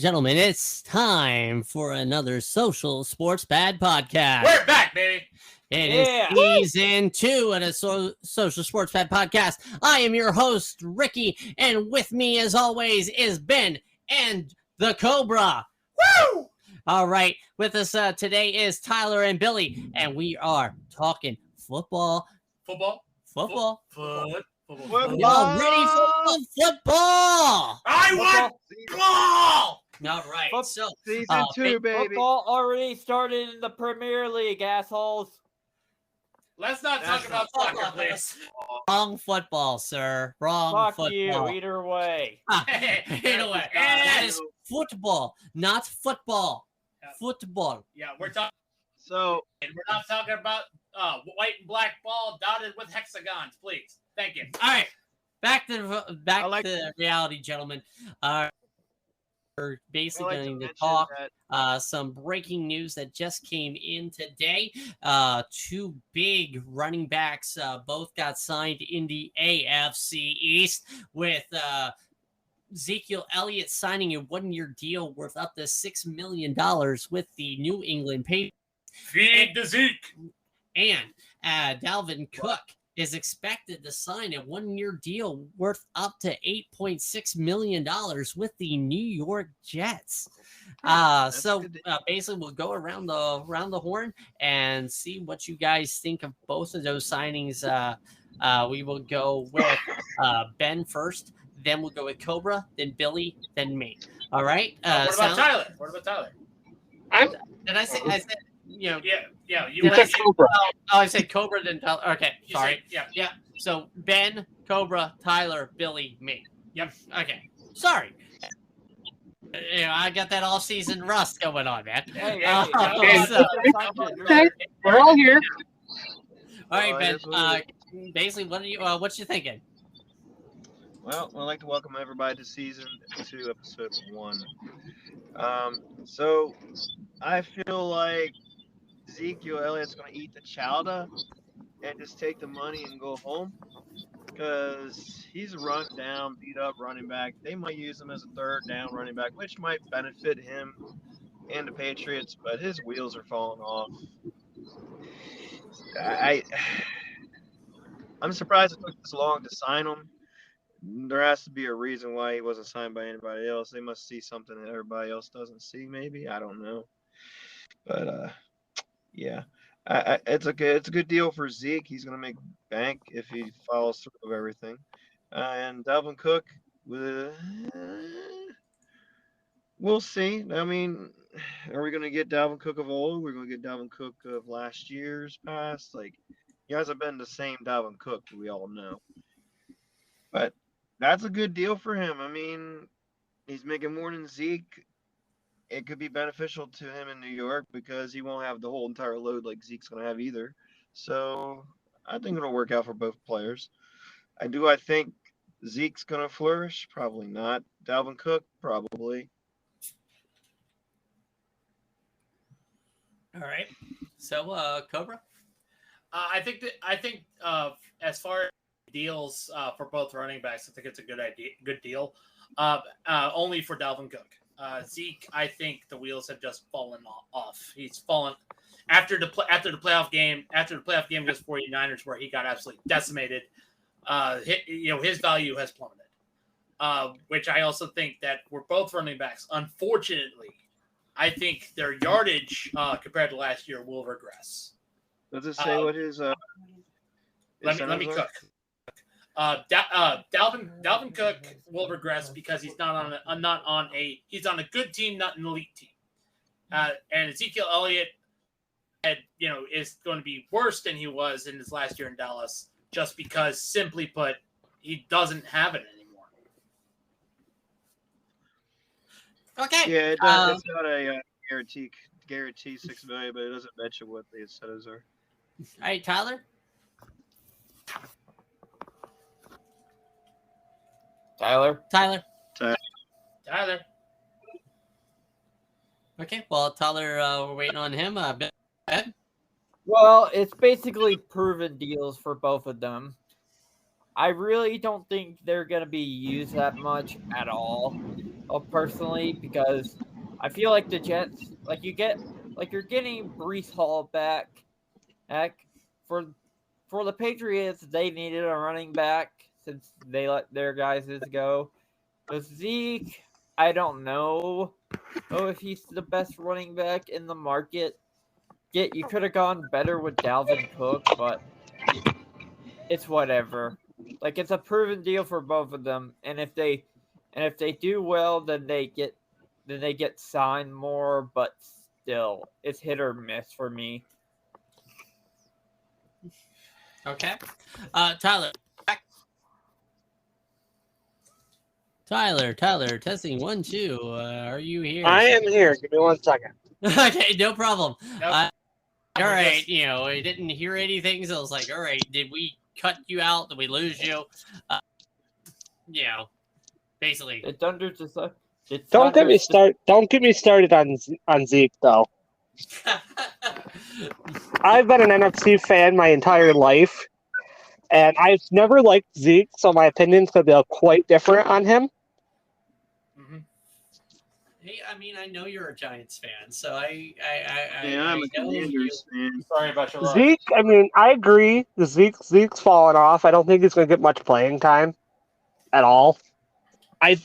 Gentlemen, it's time for another Social Sports Bad podcast. We're back, baby. It is season 2 of a Social Sports Bad podcast. I am your host, Ricky, and with me, as always, is Ben and the Cobra. Woo! All right, with us today is Tyler and Billy, and we are talking football. Football. Football. Football. Ready for football? I want football. All right, so Season 2, baby. Football already started in the Premier League, assholes. Let's not talk about soccer, please. Wrong football, sir. Wrong Fuck football. you, either way. Either way. That is football, not football. Yeah. Football. Yeah, we're talking. So, We're not talking about white and black ball dotted with hexagons, please. Thank you. All right, back to like the reality, gentlemen. We're basically going to mention talk that some breaking news that just came in today. Two big running backs both got signed in the AFC East, with Ezekiel Elliott signing a 1-year deal worth up to $6 million with the New England Patriots. Feed the Zeke. And Dalvin Cook is expected to sign a 1-year deal worth up to $8.6 million with the New York Jets. So basically, we'll go around the horn and see what you guys think of both of those signings. We will go with Ben first, then we'll go with Cobra, then Billy, then me. All right. What about Tyler? What about Tyler? Did I say? I said. You know, Yeah. You said Cobra. Oh, I said Cobra, then Tyler. Okay, You sorry. said- yeah. So Ben, Cobra, Tyler, Billy, me. Yep. Okay. Sorry. I got that all-season rust going on, man. Hey, So- Okay, we're all here. all right, Oh, Ben. it is what it Basically, what you thinking? Well, I'd like to welcome everybody to Season 2, Episode 1. So, I feel like Ezekiel Elliott's going to eat the chowder and just take the money and go home, because he's a run down, beat up running back. They might use him as a third down running back, which might benefit him and the Patriots, but his wheels are falling off. I'm surprised it took this long to sign him. There has to be a reason why he wasn't signed by anybody else. They must see something that everybody else doesn't see, maybe. I don't know. But yeah, it's a good deal for Zeke. He's gonna make bank if he follows through with everything. And Dalvin Cook, we'll see. I mean, are we gonna get Dalvin Cook of old? We're gonna get Dalvin Cook of last year's past. Like, he hasn't been the same Dalvin Cook, we all know. But that's a good deal for him. I mean, he's making more than Zeke. It could be beneficial to him in New York because he won't have the whole entire load like Zeke's going to have either. So I think it'll work out for both players. I think Zeke's going to flourish? Probably not. Dalvin Cook? Probably. All right. So, Cobra. I think as far as deals for both running backs, I think it's a good deal. Only for Dalvin Cook. Zeke, I think the wheels have just fallen off. He's fallen after the playoff game against 49ers, where he got absolutely decimated. His value has plummeted. Which I also think that we're both running backs. Unfortunately, I think their yardage compared to last year will regress. Does it say what his Let me cook. Dalvin Cook will regress because he's not on he's on a good team, not an elite team. And Ezekiel Elliott is going to be worse than he was in his last year in Dallas, just because, simply put, he doesn't have it anymore. Okay. Yeah, it's not a guarantee $6 million, but it doesn't mention what the incentives are. All right, Tyler. Tyler. Okay. Well, Tyler, we're waiting on him. Ben? Well, it's basically proven deals for both of them. I really don't think they're going to be used that much at all. personally, because I feel like the Jets, you're getting Breece Hall back. Heck, for the Patriots, they needed a running back since they let their guys go. With Zeke, I don't know if he's the best running back in the market. You could have gone better with Dalvin Cook, but it's whatever. Like, it's a proven deal for both of them, and if they do well, then they get signed more. But still, it's hit or miss for me. Okay. Tyler. Tyler, testing 1, 2. Are you here? I am here. Give me 1 second. Okay, no problem. Nope. All right, I didn't hear anything, so I was like, all right, did we cut you out? Did we lose you? Basically. Don't get me started on Zeke though. I've been an NFC fan my entire life, and I've never liked Zeke, so my opinion's gonna be quite different on him. Mm-hmm. Hey, I mean, I know you're a Giants fan, so I'm a Commanders fan. Sorry about your luck. Zeke, I mean, I agree. Zeke's fallen off. I don't think he's gonna get much playing time at all. I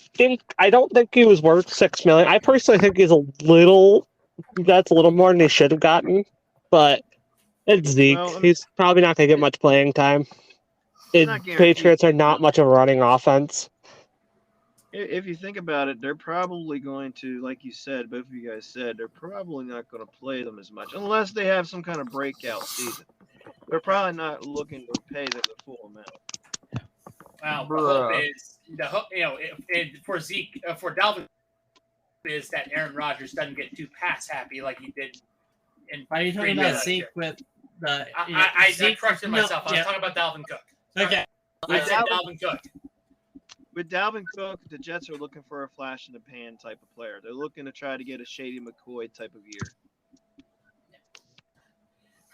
don't think he was worth $6 million. I personally think he's that's a little more than he should have gotten, but it's Zeke. Well, He's probably not going to get much playing time. not guaranteed. Patriots are not much of a running offense. If you think about it, they're probably going to, like you said, both of you guys said, they're probably not going to play them as much unless they have some kind of breakout season. They're probably not looking to pay them the full amount. Well, the hope is for Zeke, for Dalvin, is that Aaron Rodgers doesn't get too pass happy like he did. Are you talking about Zeke with the? I Zeke? corrected myself. I was talking about Dalvin Cook. Okay. I said Dalvin Cook. With Dalvin Cook, the Jets are looking for a flash in the pan type of player. They're looking to try to get a Shady McCoy type of year.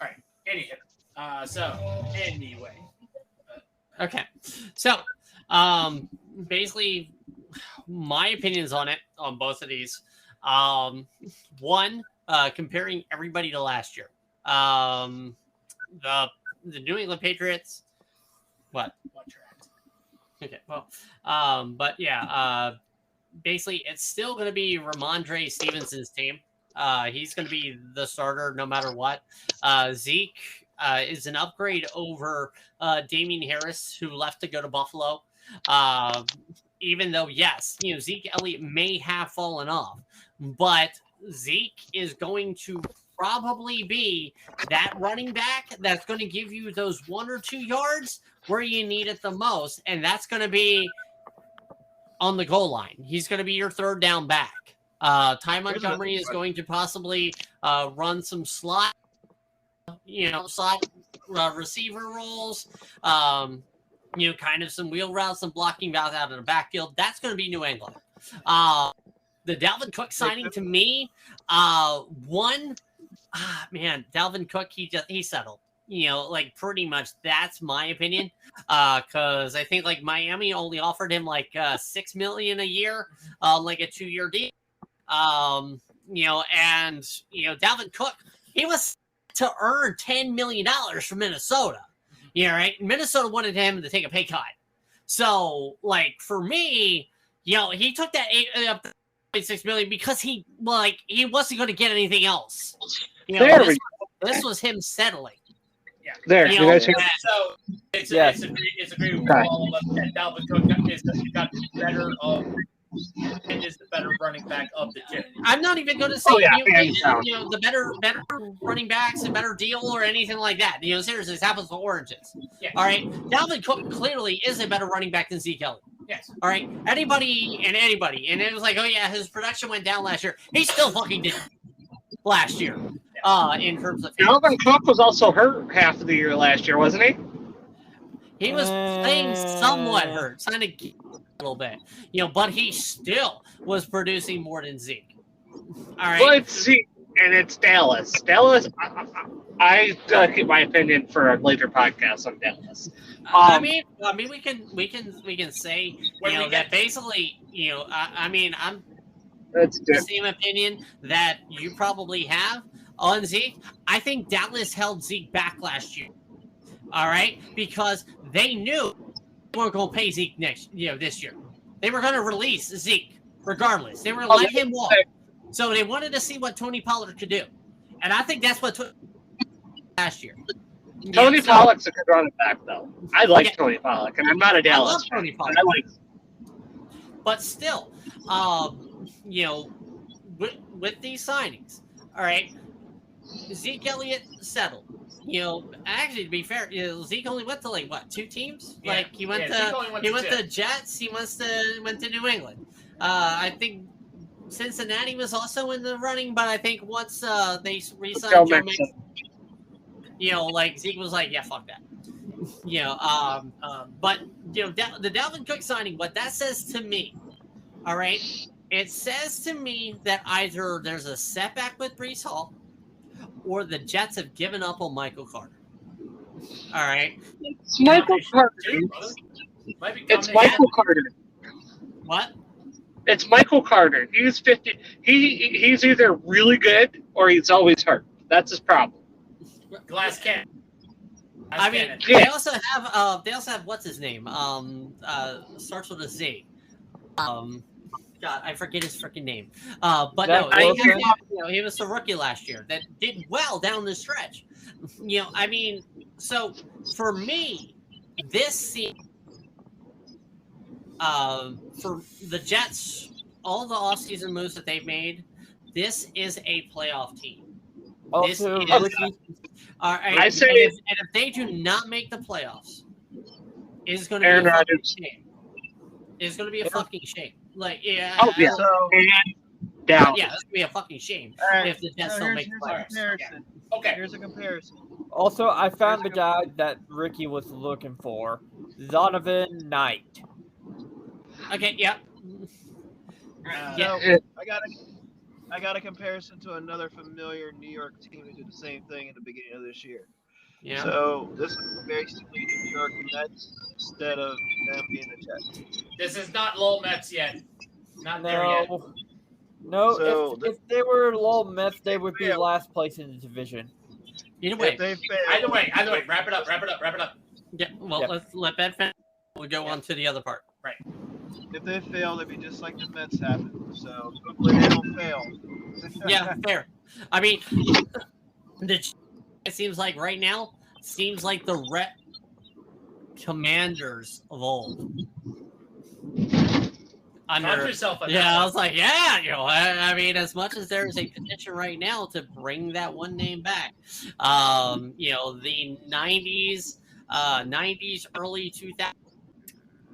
All right. Anyway. Okay. So, basically, my opinions on both of these. One, comparing everybody to last year. The New England Patriots. What? Okay. Well, but yeah. Basically, it's still going to be Ramondre Stevenson's team. He's going to be the starter no matter what. Zeke is an upgrade over Damian Harris, who left to go to Buffalo. Even though, yes, Zeke Elliott may have fallen off, but Zeke is going to probably be that running back that's going to give you those 1 or 2 yards where you need it the most, and that's going to be on the goal line. He's going to be your third down back. Ty Montgomery is going to possibly run some slot receiver roles, kind of some wheel routes, some blocking routes out of the backfield. That's going to be New England. The Dalvin Cook signing to me, Dalvin Cook, he settled. Pretty much that's my opinion. Because I think Miami only offered him $6 million a year, a 2-year deal. And Dalvin Cook, he was to earn $10 million from Minnesota. Right? Minnesota wanted him to take a pay cut. So, for me, he took that $8.6 million because he wasn't going to get anything else. This was him settling. Yeah. There, you guys hear? So it's agreed with all of that. Dalvin Cook is the better running back of the two. I'm not even going to say the better running backs, a better deal, or anything like that. Seriously, it's apples to oranges. Yes. All right, Dalvin Cook clearly is a better running back than Zeke Elliott. Yes. All right, anybody, and it was his production went down last year. He still fucking did last year. In terms of Dalvin Cook was also hurt half of the year last year, wasn't he? He was playing somewhat hurt, kind of a little bit, but he still was producing more than Zeke. All right. Well, it's Zeke and it's Dallas. Dallas, I keep my opinion for a later podcast on Dallas. I mean, we can say When we that get- basically, I'm That's the good. same opinion that you probably have on Zeke. I think Dallas held Zeke back last year. All right, because they knew they weren't going to pay Zeke this year. They were going to release Zeke regardless. They were going to let him walk. So they wanted to see what Tony Pollard could do, and I think that's what took last year. Tony so- Pollock's a good running back, though. I like Yeah. Tony Pollock, and I'm not a I Dallas love fan. Tony but Pollard. I like. But still, with these signings, all right, Zeke Elliott settled. Actually, to be fair, Zeke only went to like what, 2 teams? Yeah. Like he went Yeah, Zeke only went he to went 2. to Jets. He went to New England. I think Cincinnati was also in the running, but I think once they re-signed Joe Joe Mixon. Mixon, like Zeke was like, yeah, fuck that. But the Dalvin Cook signing, what that says to me, all right, it says to me that either there's a setback with Breece Hall, or the Jets have given up on Michael Carter. All right, It's Michael Carter. Dude, brother. Might be It's coming in. Michael Carter. what? It's Michael Carter. He's 50. He's either really good or he's always hurt. That's his problem. Glass cannon. I mean, Yeah. they also have what's his name? Starts with a Z. God, I forget his freaking name. But Zach no, they Wilson? have, he was the rookie last year that did well down the stretch. I mean, so for me, this season, for the Jets, all the offseason moves that they've made, this is a playoff team. Also, This is- Ricky, All right, I say- and if they do not make the playoffs, it's going to be Aaron a fucking Rodgers. shame. It's going to be a fucking shame. Like, yeah, Oh, yeah. So, And down. yeah, it's going to be a fucking shame all right, if the Jets so don't here's, make the here's a playoffs. comparison. Okay. Here's a comparison. also, I found the There's guy that Ricky was looking for, Zonovan Knight. Okay, yeah. Yeah. So I got a comparison to another familiar New York team who did the same thing in the beginning of this year. Yeah. So this is basically the New York Mets instead of them being the Jets. This is not Lowell Mets yet. Not there yet. No, So if they were Lowell Mets, they would be Yeah. last place in the division. Either way, If they fail, Either way. Wrap it up. yeah, well, Yeah. let's let Ben finish. We'll go on to the other part. if they fail, they'd be just like the Mets happened. So hopefully they don't fail. Yeah, fair. I mean, it seems like right now, the Commanders of old. Calm yourself. on that Yeah, I one. was like, yeah, I mean, as much as there is a petition right now to bring that one name back, the 90s, early 2000s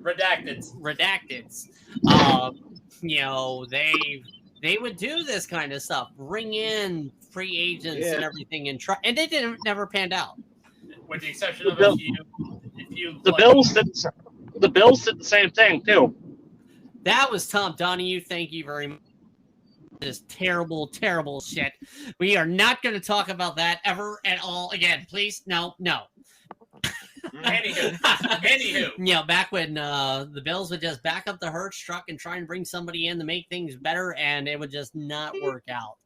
Redacted. they would do this kind of stuff, bring in free agents and Yeah. everything, and they never panned out. With the exception of The a few. The Bills did. The Bills did the same thing too. That was Tom Donahue. Thank you very much. This terrible, terrible shit. We are not going to talk about that ever at all again. Please, no. Anywho. Back when the Bills would just back up the Hurts truck and try and bring somebody in to make things better, and it would just not work out.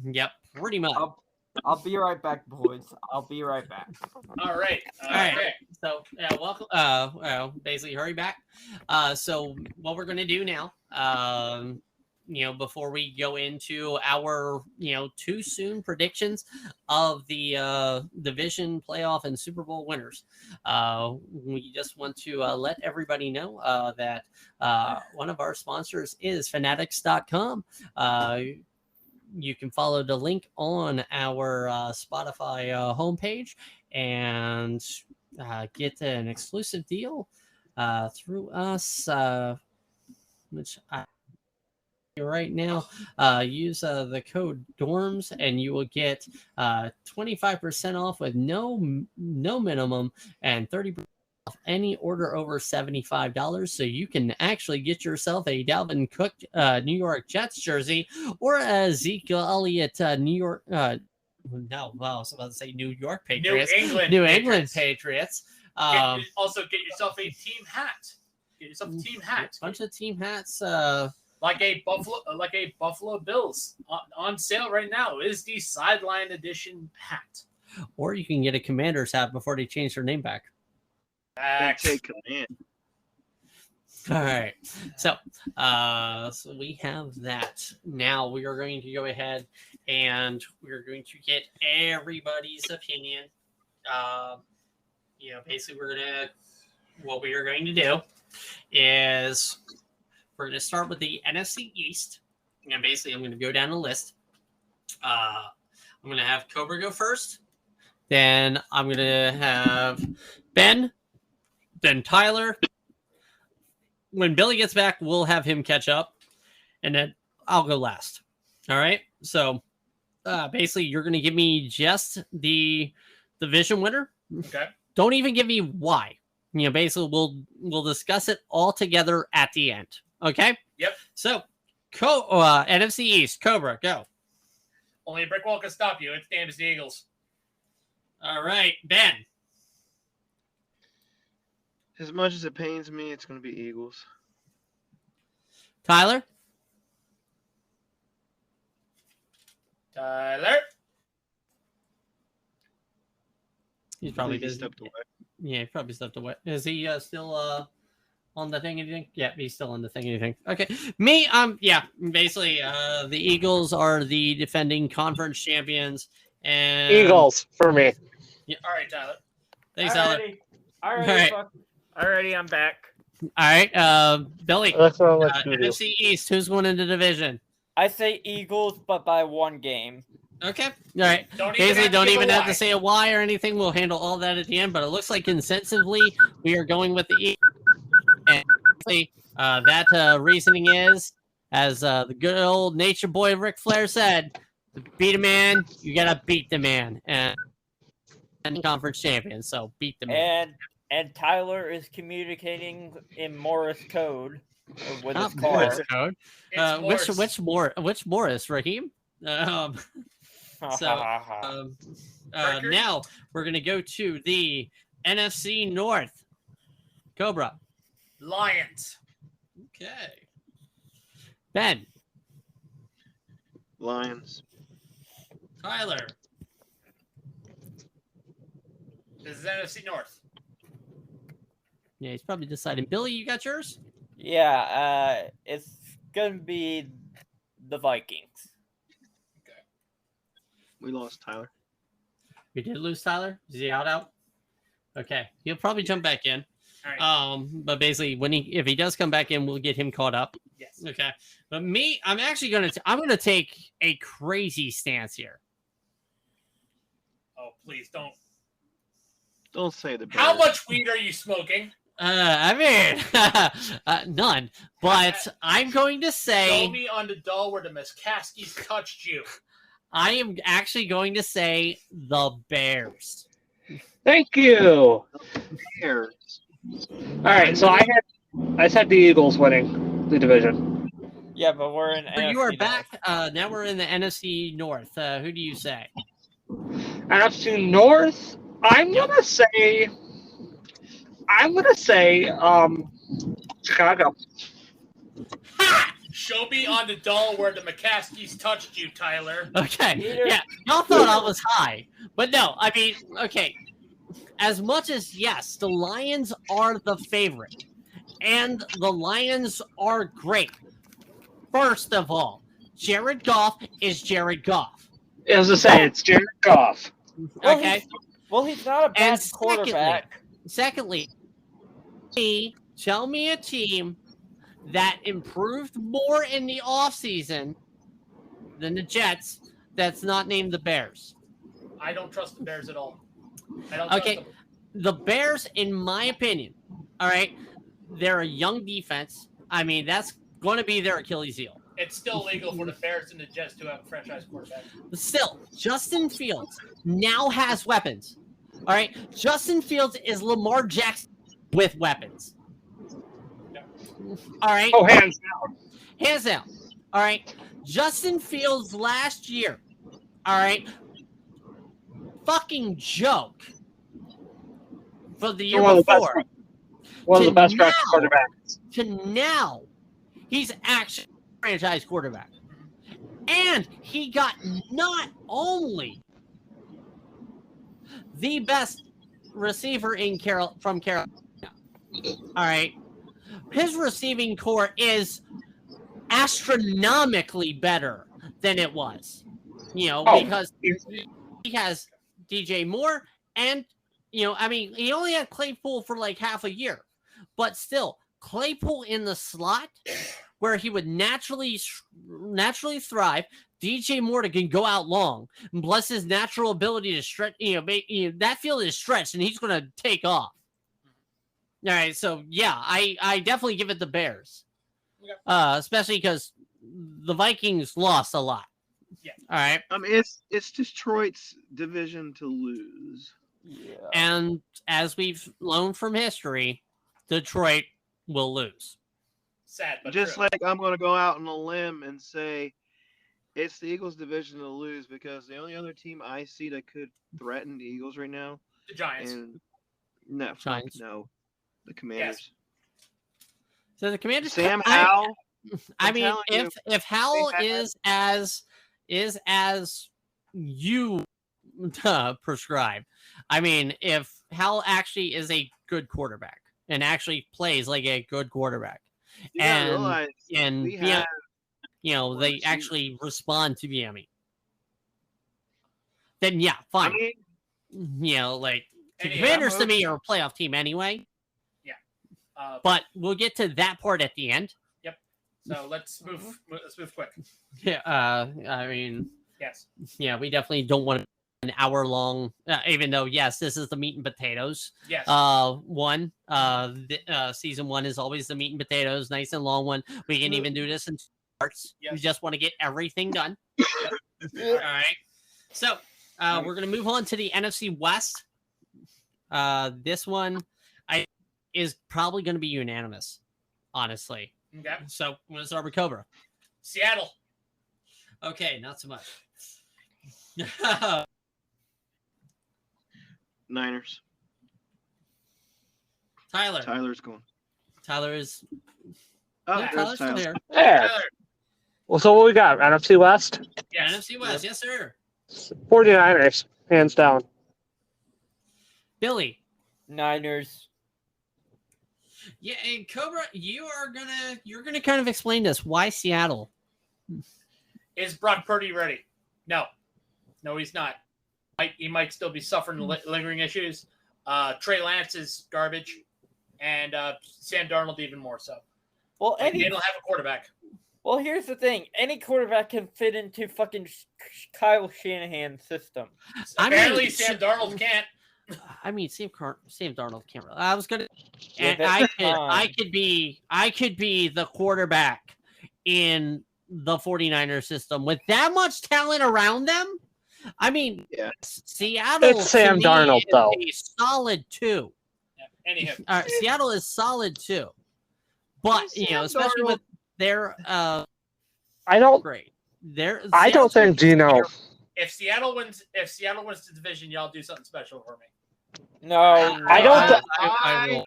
Yep, pretty much. I'll be right back, boys. I'll be right back. All right. All right. Okay. So welcome. Basically, hurry back. So what we're going to do now, before we go into our too soon predictions of the division playoff and Super Bowl winners, we just want to let everybody know that one of our sponsors is Fanatics.com. You can follow the link on our Spotify homepage and get an exclusive deal through us, which I right now. Use the code DORMS and you will get 25% off with no minimum and 30% off any order over $75. So you can actually get yourself a Dalvin Cook New York Jets jersey or a Zeke Elliott New No, well, I was about to say New York New Patriots. England. New England Patriots. Patriots. Also, get yourself a team hat. Get yourself a team hat. Bunch of team hats. Like a Buffalo Bills on sale right now is the sideline edition hat. Or you can get a Commander's hat before they change their name back. They take command. All right. So we have that. Now we are going to go ahead and we're going to get everybody's opinion. Basically what we are going to do is we're going to start with the NFC East. And basically I'm going to go down the list. I'm going to have Cobra go first. Then I'm going to have Ben, then Tyler. When Billy gets back, we'll have him catch up, and then I'll go last. All right. So basically, you're going to give me just the division winner. Okay. Don't even give me why. Basically, we'll discuss it all together at the end. Okay. Yep. So, NFC East, Cobra, go. Only a brick wall can stop you. Its name is the Eagles. All right, Ben. As much as it pains me, it's going to be Eagles. Tyler. Tyler. He's probably He busy. stepped away. Yeah, he probably stepped away. Is he still on the thing? Anything? Yeah, he's still on the thing. Anything? Okay. Me, yeah. Basically, the Eagles are the defending conference champions, and Eagles for me. Yeah. All right, Tyler. Thanks, Tyler. Alrighty, I'm back. All right, Billy. That's what I like to do. NFC East. Who's winning the division? I say Eagles, but by one game. Okay. All right. Basically, don't even have to say a why or anything. We'll handle all that at the end. But it looks like consensusly we are going with the Eagles. And that reasoning is, as the good old nature boy Ric Flair said, to beat a man, you gotta beat the man, and conference champion. So beat the man. And Tyler is communicating in Morse code with his Not car. Morse code. It's Morse. Which Morris, Raheem? Now we're gonna go to the NFC North. Cobra. Lions. Okay. Ben. Lions. Tyler. This is NFC North. Yeah, he's probably deciding. Billy, you got yours? Yeah, it's gonna be the Vikings. We lost Tyler. We did lose Tyler. Is he out? Okay, he'll probably jump back in. All right. But basically, if he does come back in, we'll get him caught up. Yes. Okay. But me, I'm actually gonna take a crazy stance here. Oh, please don't. Don't say the Bears. How much weed are you smoking? I mean, none. But I'm going to say Show me on the doll where the Miskaskis touched you. I am actually going to say the Bears. Thank you. Bears. All right, so I had the Eagles winning the division. Yeah, but we're in. But you NFC are North. back. Now we're in the NFC North. Who do you say? NFC North. I'm gonna say Chicago. Ha! Show me on the doll where the McCaskies touched you, Tyler. Okay. Peter. Yeah, y'all thought I was high, but no. I mean, okay. As much as yes, the Lions are the favorite, and the Lions are great. First of all, Jared Goff is Jared Goff. As I say, it's Jared Goff. Well, Okay. He's not a bad And quarterback. Secondly, tell me a team that improved more in the offseason than the Jets that's not named the Bears. I don't trust the Bears at all. I don't trust Okay. them. The Bears, in my opinion, all right, they're a young defense. I mean, that's going to be their Achilles heel. It's still legal for the Bears and the Jets to have a franchise quarterback. But still, Justin Fields now has weapons. All right, Justin Fields is Lamar Jackson with weapons. All right. Oh, hands down. Hands down. All right. Justin Fields last year, all right, fucking joke for the year One of the best, before one of to the best drafted now. quarterbacks. to now, he's actually a franchise quarterback. And he got not only the best receiver from Carolina. All right. His receiving core is astronomically better than it was. Because he has DJ Moore and he only had Claypool for like half a year. But still, Claypool in the slot where he would naturally thrive. DJ Moore can go out long, and bless his natural ability to stretch. That field is stretched, and he's going to take off. All right, so yeah, I definitely give it the Bears, especially because the Vikings lost a lot. Yeah. All right. It's Detroit's division to lose. Yeah. And as we've learned from history, Detroit will lose. Sad, but Just true. like I'm going to go out on a limb and say it's the Eagles' division to lose because the only other team I see that could threaten the Eagles right now, the Giants. and no, fuck Giants. no, the Commanders. So the Commanders. Sam Howell. I I'm mean, telling you, if Howell they had- is as you prescribe, I mean, if Howell actually is a good quarterback and actually plays like a good quarterback, You gotta and realize and we Bieniemy, have they receiver. actually respond to Bieniemy, then yeah, fine. I mean, Like the Anyhow, Commanders to me are a playoff team anyway. But we'll get to that part at the end. So let's move. Let's move quick. Yeah, I mean, Yes. yeah, we definitely don't want an hour long. Even though, yes, this is the meat and potatoes. Yes. Season 1 is always the meat and potatoes, nice and long one. We can even do this in 2 parts. We Yes. just want to get everything done. All right. So we're gonna move on to the NFC West. This one, is probably going to be unanimous, honestly. Okay. So I'm going to start with Cobra. Seattle. Okay, not so much. Niners. Tyler. Tyler's going. Tyler is. Oh, Yeah, there's Tyler's still Tyler. there. Yeah. Tyler. Well, so what we got? NFC West? Yes. NFC West, yes, sir. 49ers, hands down. Billy. Niners. Yeah, and Cobra, you're gonna kind of explain this. Why Seattle? Is Brock Purdy ready? No, he's not. He might still be suffering lingering issues. Trey Lance is garbage, and Sam Darnold even more so. Well, They don't have a quarterback. Well, here's the thing: any quarterback can fit into fucking Kyle Shanahan's system. I mean, Apparently, Sam Darnold can't. I mean, Sam Darnold can't. I was gonna, Yeah, and that's I could be the quarterback in the 49er system with that much talent around them. I mean, Yeah. Seattle. It's Sam to me Darnold, is though. a solid 2. Yeah. Anyhow, Seattle is solid 2, but Sam especially Darnold- with their I don't. great. I don't think Gino. if Seattle wins the division, y'all do something special for me. No, I don't I, th- I will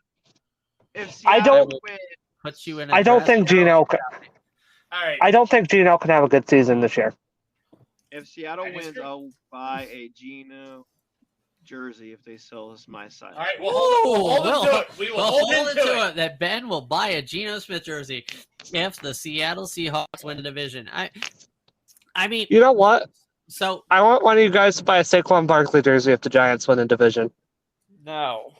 If I Seattle don't- wins, put you in. I don't think Gino. All right. I don't think Gino can have a good season this year. if Seattle I wins, disagree. I'll buy a Gino jersey if they sell us my size. All right. We'll hold Ooh, him to it. We will Well, hold hold him it to it. that Ben will buy a Geno Smith jersey if the Seattle Seahawks win the division. I mean, You know what? so I want one of you guys to buy a Saquon Barkley jersey if the Giants win the division. no.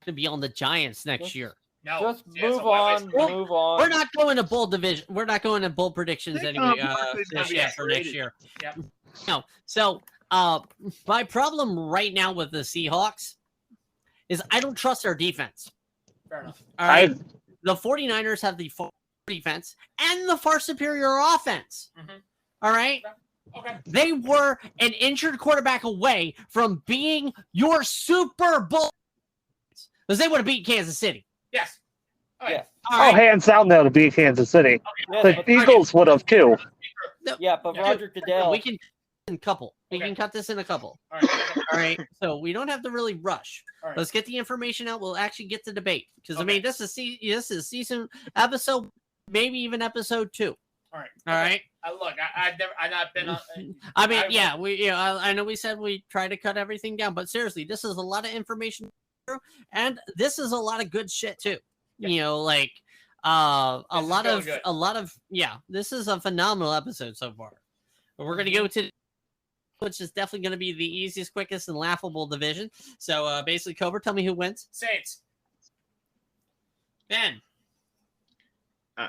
to be on the Giants next Just- year. No. Just Yeah, so move why on. waste money? Move on. We're not going to bowl division. We're not going to bowl predictions Saquon anyway. Barkley's gonna be For next upgraded. year. Yep. No. So, my problem right now with the Seahawks is I don't trust their defense. Fair enough. All right. The 49ers have the far defense and the far superior offense. Mhm. All right. Okay. They were an injured quarterback away from being your Super Bowl because they would have beat Kansas City. Yes. Oh, yeah. Yes. All Oh, right. hands down, they'll beat Kansas City. Yes, The but, Eagles would have too. yeah, but Yeah. Roger Goodell. We can in a couple. We Okay. can cut this in a couple. All right. All right. So we don't have to really rush. All right. Let's get the information out. We'll actually get to debate because I Okay. mean this is season episode, maybe even episode 2. All right. All right. Look, I've not been on. I mean, I- yeah, I know we said we try to cut everything down, but seriously, this is a lot of information, and this is a lot of good shit too. Yeah. You know, like This is going good. This is a phenomenal episode so far. But we're gonna go to, which is definitely gonna be the easiest, quickest, and laughable division. So basically, Cobra, tell me who wins. Saints. Ben.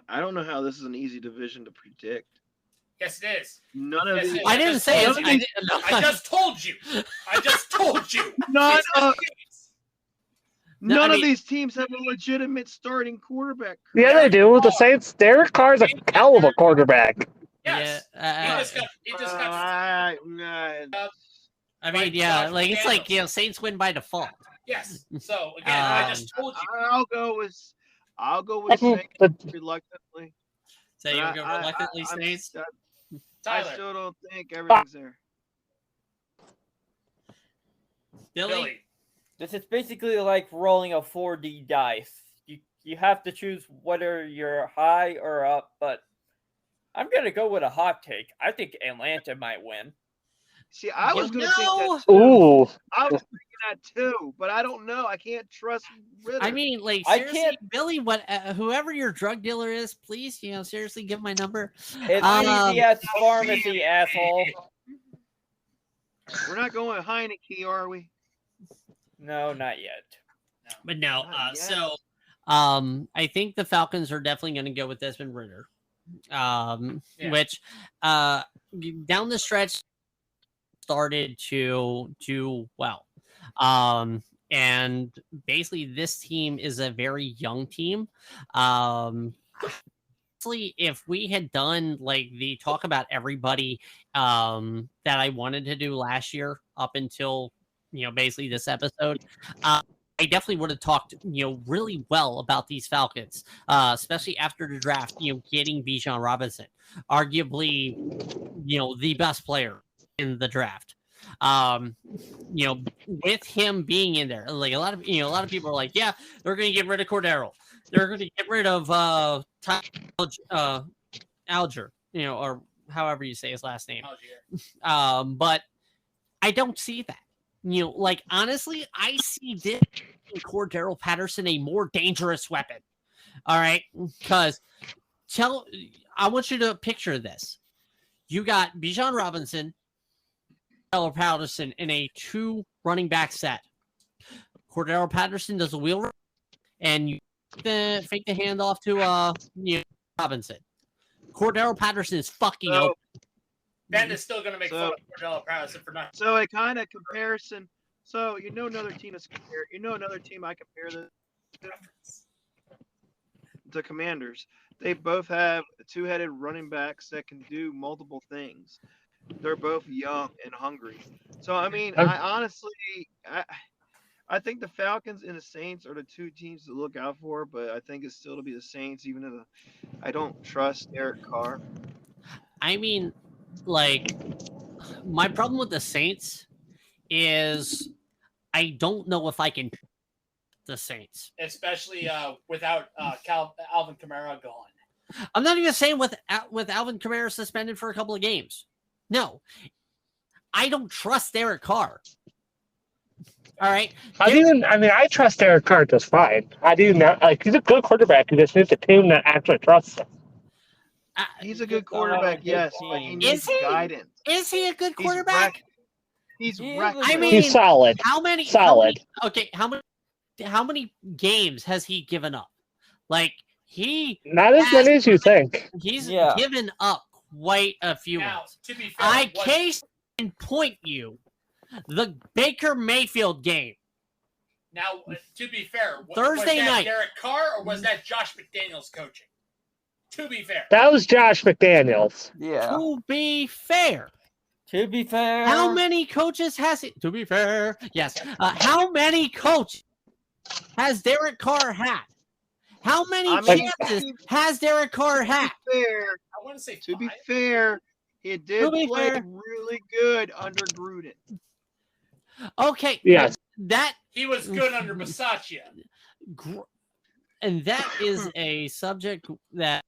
I don't know how this is an easy division to predict. Yes, it is. None of Yes, these. it is. I didn't say told it. you. No, I just told you. I just told you. None It's the of Saints. No, none I of mean- these teams have a legitimate starting quarterback. Yeah, they do. The Saints, Derek Carr's a hell of a quarterback. Yes. Yeah, He just got. I I mean, Like yeah, Josh like it's like McDaniels. Saints win by default. Yes. So again, I Um, just told you. I'll go with The- Saints reluctantly. So you But go I- reluctantly I'm- Saints. I Tyler. still don't think everything's there. Billy. This is basically like rolling a 4D dice. You have to choose whether you're high or up, but I'm gonna go with a hot take. I think Atlanta might win. See, I was You going to think know- that too. Ooh. I was thinking that too, but I don't know. I can't trust Ritter. I mean, like I seriously, can't- Billy. What? Whoever your drug dealer is, please, seriously, give my number. It's Um, easy as pharmacy, asshole. We're not going Heineke, are we? No, not yet. But no. Not yet. So, I think the Falcons are definitely going to go with Desmond Ritter. Yeah. Which, down the stretch, started to do well. And basically, this team is a very young team. Honestly, if we had done like the talk about everybody that I wanted to do last year up until basically this episode, I definitely would have talked really well about these Falcons, especially after the draft. Getting Bijan Robinson, arguably the best player in the draft. With him being in there, like a lot of people are like, yeah, they're going to get rid of Cordero, they're going to get rid of Alger, or however you say his last name. But I don't see that. Like honestly, I see this Cordero Patterson a more dangerous weapon. All right, because I want you to picture this. You got Bijan Robinson, Cordero Patterson in a 2 running back set. Cordero Patterson does a wheel run, and you fake the handoff to Robinson. Cordero Patterson is fucking So- open. Ben is still going to make So- fun of Cordell Patterson for nothing. So a kind of comparison. So another team is compare. Another team I compare the Commanders. They both have two-headed running backs that can do multiple things. They're both young and hungry. So I mean, I honestly, I think the Falcons and the Saints are the two teams to look out for. But I think it's still to be the Saints, even though I don't trust Derek Carr. I mean, like, my problem with the Saints is I don't know if I can the Saints. Especially without Alvin Kamara gone. I'm not even saying with Alvin Kamara suspended for a couple of games. No, I don't trust Derek Carr. All right, I trust Derek Carr just fine. I do not. Like, he's a good quarterback. He just needs a team that actually trusts him. He's a good quarterback, yes, but he Is needs he? guidance. Is he a good He's quarterback? He's He is wrecked. a I good- mean, He's solid. How many? Solid. How many games has he given up? Like Not as many as you think. he's Yeah. given up quite a few Now, ones. to be fair, I was- case in point you the Baker Mayfield game. Now, to be fair, Thursday was that night. Derek Carr or was that Josh McDaniels coaching? To be fair, That was Josh McDaniels. Yeah. To be fair, To be fair, how many coaches has he? To be fair, yes. How many coaches has Derek Carr had? How many I mean, chances has Derek Carr had? fair, I want to say to be five. fair, He did To be play fair- really good under Gruden. Okay. Yes. That He was good under Bisaccia. gr- and that is a subject that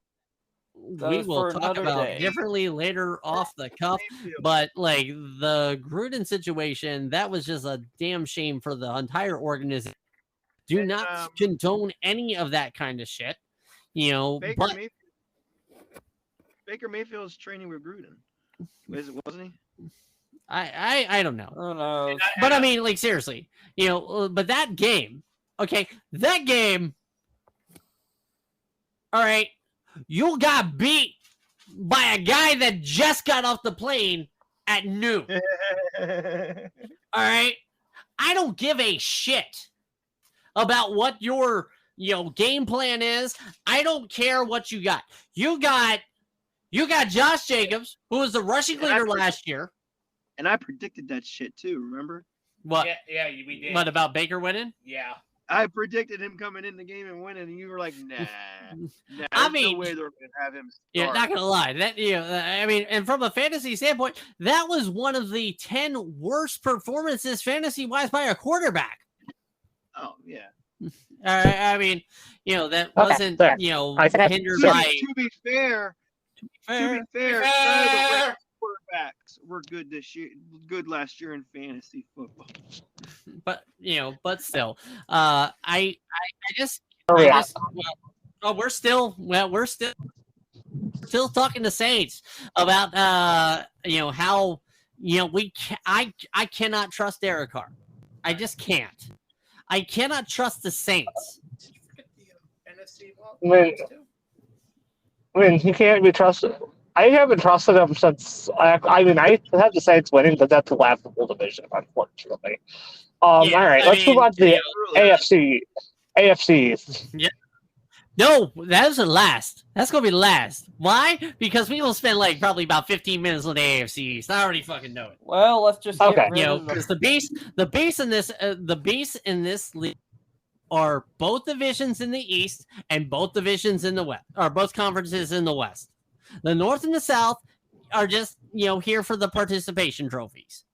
we is will for talk another about day. differently later off the cuff. Mayfield. But like the Gruden situation, that was just a damn shame for the entire organization. Do And, not condone any of that kind of shit. You know, but Baker Mayfield's training with Gruden. Wasn't he? I don't know. Who knows? But I mean, like seriously, you know, but that game, okay, that game, all right, you got beat by a guy that just got off the plane at noon. All right, I don't give a shit about what your game plan is. I don't care what you got. You got Josh Jacobs, who was the rushing leader last year. And I predicted that shit too. Remember? What? Yeah, we did. What about Baker winning? Yeah. I predicted him coming in the game and winning, and you were like, "Nah, I there's mean, no way they're gonna have him." Yeah, start." not gonna lie. That I mean, and from a fantasy standpoint, that was one of the 10 worst performances fantasy-wise by a quarterback. Oh yeah. I mean, that Okay, wasn't there. I can have- hindered To by. be fair, none of the Rams quarterbacks were good this year. Good last year in fantasy football. But still, I just, Oh, I yeah. just we're still talking to Saints about how I cannot trust Derek Carr. I just can't. I cannot trust the Saints. Did you forget the NFC? I mean, he can't be trusted. I haven't trusted him since. I mean, I had the Saints winning, but that's a laughable division, unfortunately. All right, let's move on to the AFC. AFC. No, that isn't last. That's gonna be last. Why? Because we will spend like probably about 15 minutes on the AFC East. I already fucking know it. Well, let's just get Okay. rid of Because the base in this league are both divisions in the East and both divisions in the West, or both conferences in the West. The North and the South are just here for the participation trophies.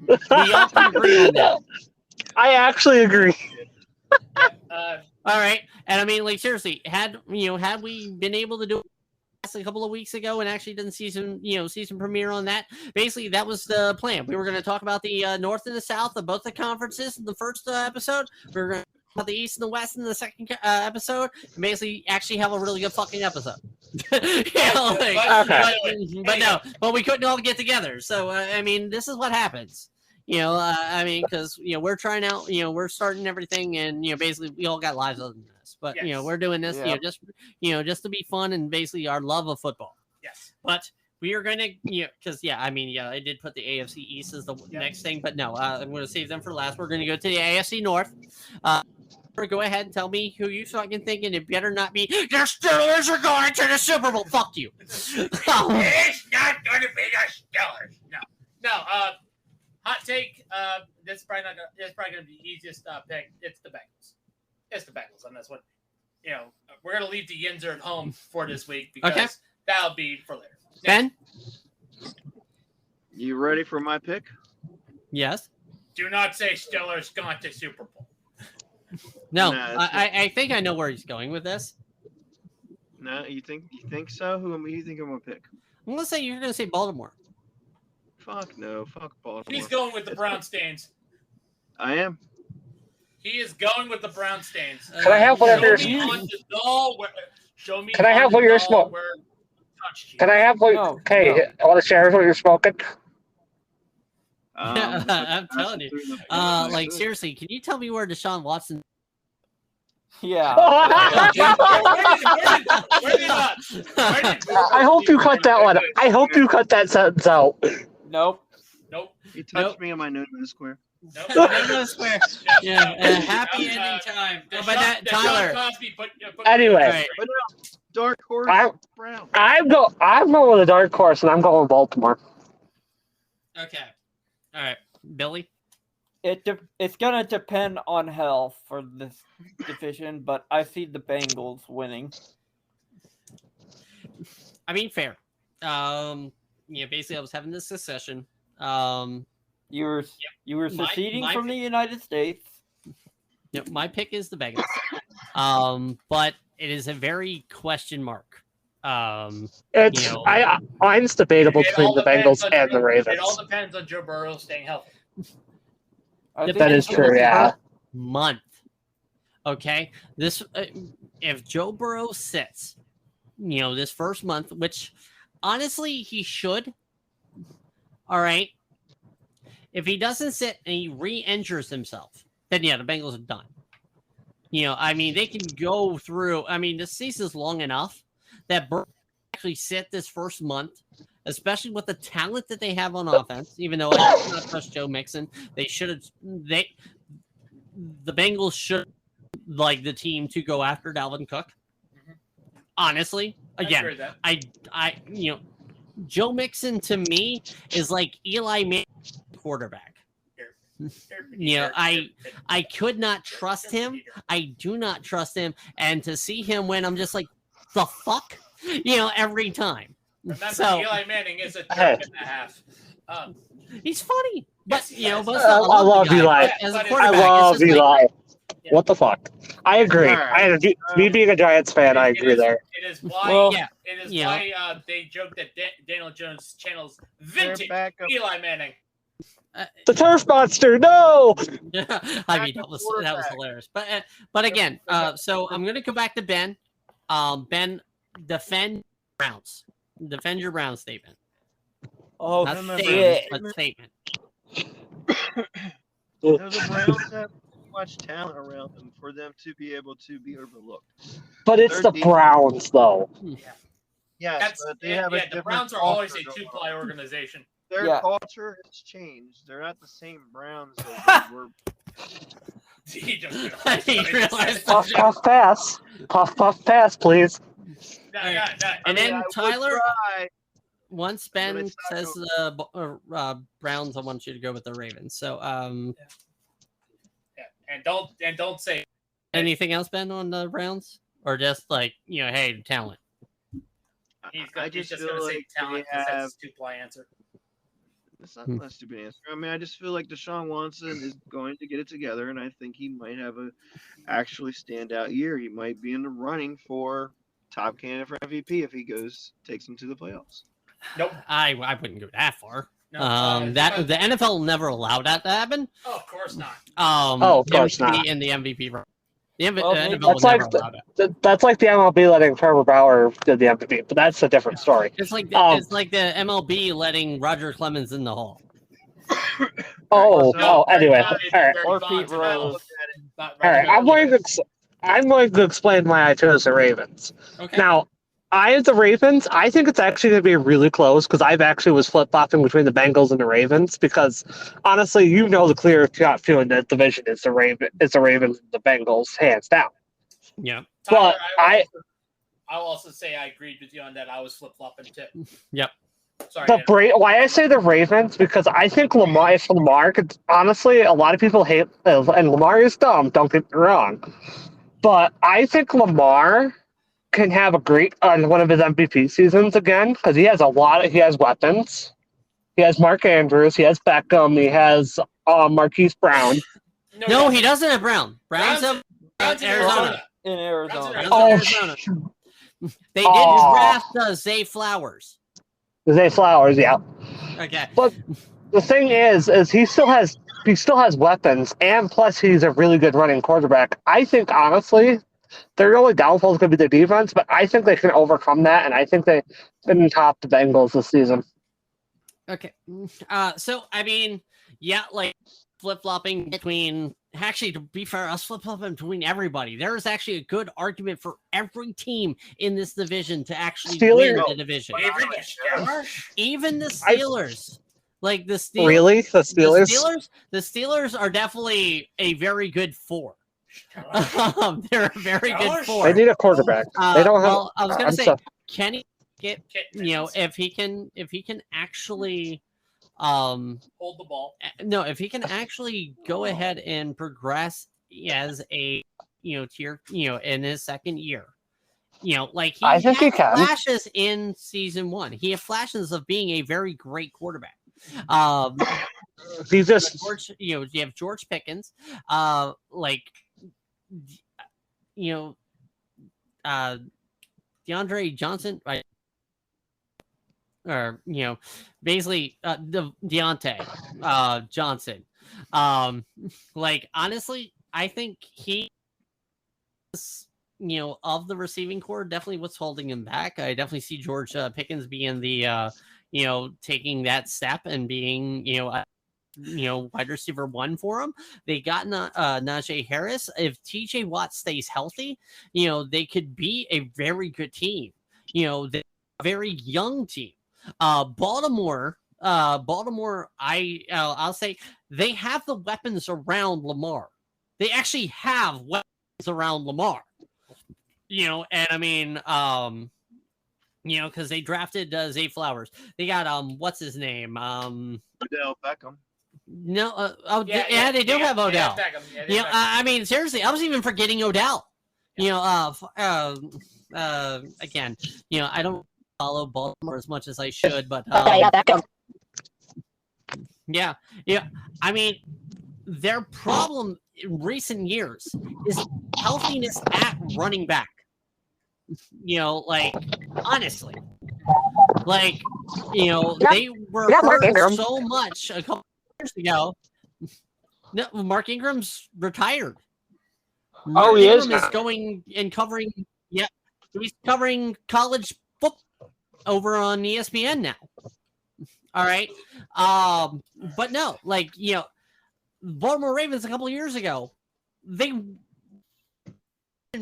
We all can agree on that. I actually agree. All right, and I mean, like seriously, had we been able to do it a couple of weeks ago and actually didn't season premiere on that, basically that was the plan. We were going to talk about the North and the South of both the conferences in the first episode. We were going to talk about the East and the West in the second episode, and basically actually have a really good fucking episode. But we couldn't all get together. So I mean, this is what happens. I mean, because we're trying out, we're starting everything, and basically we all got lives other than this, but Yes. we're doing this, Yeah. just to be fun and basically our love of football. Yes. But we are gonna, because I mean, I did put the AFC East as the next thing, but no, I'm gonna save them for last. We're gonna go to the AFC North. Go ahead and tell me who you fucking thinking. It better not be the Steelers are going to the Super Bowl. Fuck you. It's not going to be the Steelers. No. Hot take. This is probably going to be the easiest pick. It's the Bengals. It's the Bengals, and that's what we're going to leave the Yinzer at home for this week because that'll be for later. Ben? You ready for my pick? Yes. Do not say Steelers going to Super Bowl. No, Nah, I think I know where he's going with this. No, you think so? Who you think I'm gonna pick? I'm gonna say you're gonna say Baltimore. Fuck no, fuck Baltimore. He's going with the Brown Stains. I am. He is going with the Brown Stains. Can I have whatever Show me you're- on the doll where, show me Can I on have the what you're doll smoking? where it touched you. Can I have what? No, Okay, no. I want to share what you're smoking. I'm telling you. Like seriously, can you tell me where Deshaun Watson? Yeah. I hope you cut that one. I hope you cut that sentence out. Nope. Nope. He touched me on my nose in the square. Nope. No square. Yeah, happy ending time. But that, Tyler. Anyway. All right. But no, dark horse Brown. I'm going with a dark horse, and I'm going with Baltimore. Okay. All right, Billy. It's gonna depend on health for this division, but I see the Bengals winning. I mean, fair. basically I was having this discussion. You were My- seceding my from the United States. My pick is the Bengals. But it is a very question mark. It's You know, mine's debatable It between all the depends Bengals on and the It all Ravens. depends on Joe Burrow staying healthy. I think That is it's true. gonna be Yeah. month. Okay, this if Joe Burrow sits, this first month, which honestly he should. All right. If he doesn't sit and he re-injures himself, then yeah, the Bengals are done. I mean, they can go through. I mean, the season's long enough that Burrow actually sit this first month, especially with the talent that they have on offense. Even though I do not trust Joe Mixon, they should have. The Bengals should like the team to go after Dalvin Cook. Mhm. Honestly, I again, agree with that. I Joe Mixon to me is like Eli Manning quarterback. I could not trust him. I do not trust him, and to see him win, I'm just like, the fuck, every time. Remember, So Eli Manning is a jerk Hey. and a half. he's funny, but Yes, he is. but I love the guy, Eli. but as a I I quarterback, love it's just like, Eli. Yeah. What the fuck? I agree. Alright. Me being a Giants fan, I It agree is- there. It is why. Well, yeah, It is yeah. why they joke that Daniel Jones channels They're vintage back up. Eli Manning. The turf monster, no! I mean, Backup that was quarterback. hilarious. But again, so I'm gonna go back to Ben. Ben, defend Browns. Defend your Browns statement. Oh Not no, statement, shit! but statement. The Browns have too much talent around them for them to be able to be overlooked. But it's Their the defense- Browns, though. Yes, but they have a the different Browns are always a culture going two-ply on. organization. Their Yeah. culture has changed. They're not the same Browns that they were. He just I didn't realize Puff, puff, pass. Puff, puff, pass, please. And I then would Tyler, try, once but Ben it's not says Browns, I want you to go with the Ravens. So and don't say anything else, Ben, on the Browns, or just like hey, talent. I he's just feel gonna say like talent they because have. that's his two-ply answer. It's not a stupid answer. I mean, I just feel like Deshaun Watson is going to get it together, and I think he might have a actually standout year. He might be in the running for top candidate for MVP if he takes them to the playoffs. Nope. I wouldn't go that far. No, That the NFL will never allow that to happen. Oh, of course not. Of course him to be not. in the MVP. The Well, NFL will That's never like allow that. That's like the MLB letting Trevor Bauer do the MVP, but that's a different story. It's like Um, the MLB letting Roger Clemens in the Hall. Anyway, It's all right, Or Barry Pete Bonds, Rose. not all right. Roger I'm going to explain why I chose the Ravens. Okay. Now, the Ravens, I think it's actually going to be really close because I've actually was flip-flopping between the Bengals and the Ravens because honestly, the clear cut feeling that division is the Ravens and the Bengals hands down. Yeah. Tyler, But I'll also say I agreed with you on that. I was flip flopping too. Yep. Sorry. Why I say the Ravens because I think Lamar could honestly a lot of people hate and Lamar is dumb. Don't get me wrong, but I think Lamar can have a great one of his MVP seasons again because he has he has weapons. He has Mark Andrews. He has Beckham. He has Marquise Brown. No, he doesn't have Brown. Brown's Browns- have in Arizona. In Arizona. Browns Oh, Arizona. They did Oh. draft Zay Flowers. Zay Flowers, yeah. Okay. The thing is he still has weapons, and plus he's a really good running quarterback. I think honestly, their only downfall is going to be their defense, but I think they can overcome that, and I think they can top the Bengals this season. Okay. So I mean, yeah, like flip flopping between. Actually, to be fair, us flip flopping between everybody. There is actually a good argument for every team in this division to actually win Steelers- the division. Avery the Steelers? Even the Steelers, like the Steelers. Really, the Steelers? The Steelers are definitely a very good four. They're a very good Steelers? four. They need a quarterback. They don't have. Well, I was gonna I'm say, sorry. Kenny get if he can actually Hold the ball. no, if he can actually go ahead and progress as a tier in his second year Like I think he had can. flashes in season 1. He had flashes of being a very great quarterback. He's just George, you have George Pickens, DeAndre Johnson, right? Or basically Deontay Johnson. Honestly, I think he is, of the receiving core, definitely what's holding him back. I definitely see George Pickens being the taking that step and being wide receiver 1 for him. They got Najee Harris. If TJ Watt stays healthy, they could be a very good team. They're a very young team. Baltimore, I'll say they have the weapons around Lamar. They actually have weapons around Lamar. And I mean, because they drafted Zay Flowers. They got what's his name? Odell Beckham. No, they do have Odell. I mean, seriously, I was even forgetting Odell. Again, I don't follow Baltimore as much as I should, but yeah. I mean, their problem in recent years is healthiness at running back. Honestly, they were hurt so much a couple years ago. No, Mark Ingram's retired. Mark Ingram is going and covering. Yeah, he's covering college football over on ESPN now. All right, but no, Baltimore Ravens a couple years ago, they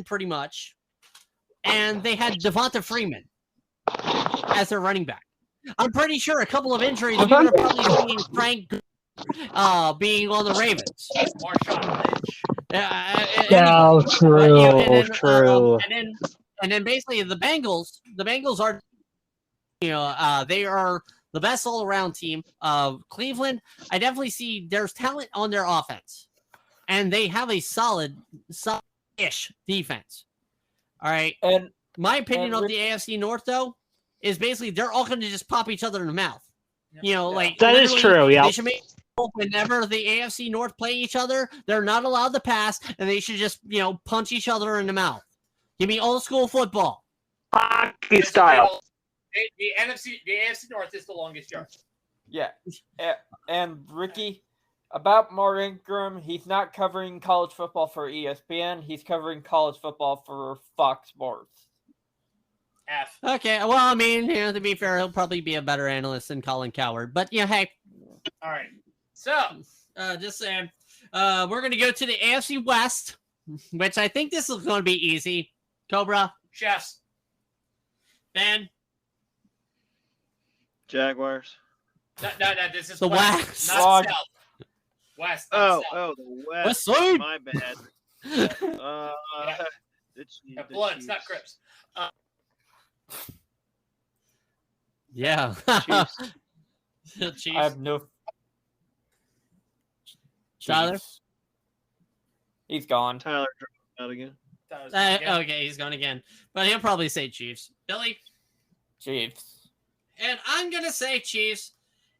pretty much, and they had Devonta Freeman as their running back. I'm pretty sure a couple of injuries we would have probably seen Frank being on the Ravens. Marshawn Lynch. True. And then basically the Bengals are, they are the best all-around team. Cleveland, I definitely see there's talent on their offense, and they have a solid-ish defense. All right. And my opinion of the AFC North, though, is basically they're all going to just pop each other in the mouth. That is true. Yeah. They should make whenever the AFC North play each other, they're not allowed to pass, and they should just punch each other in the mouth. Give me old school football, hockey style. The AFC North is the longest yard. Yeah, and Ricky, about Mark Ingram, he's not covering college football for ESPN. He's covering college football for Fox Sports. F. Okay, well, I mean, to be fair, he'll probably be a better analyst than Colin Cowherd. But hey. All right. So, just saying, we're going to go to the AFC West, which I think this is going to be easy. Cobra. Chefs. Ben. Jaguars. No, this is the West. Not South. West. Oh, South. the West. West Side. My bad. It's Blood, it's not Crips. Yeah. Chiefs. Chiefs. I have no. Tyler? He's gone. Tyler dropped out again. Okay, he's gone again. But he'll probably say Chiefs. Billy? Chiefs. And I'm going to say Chiefs.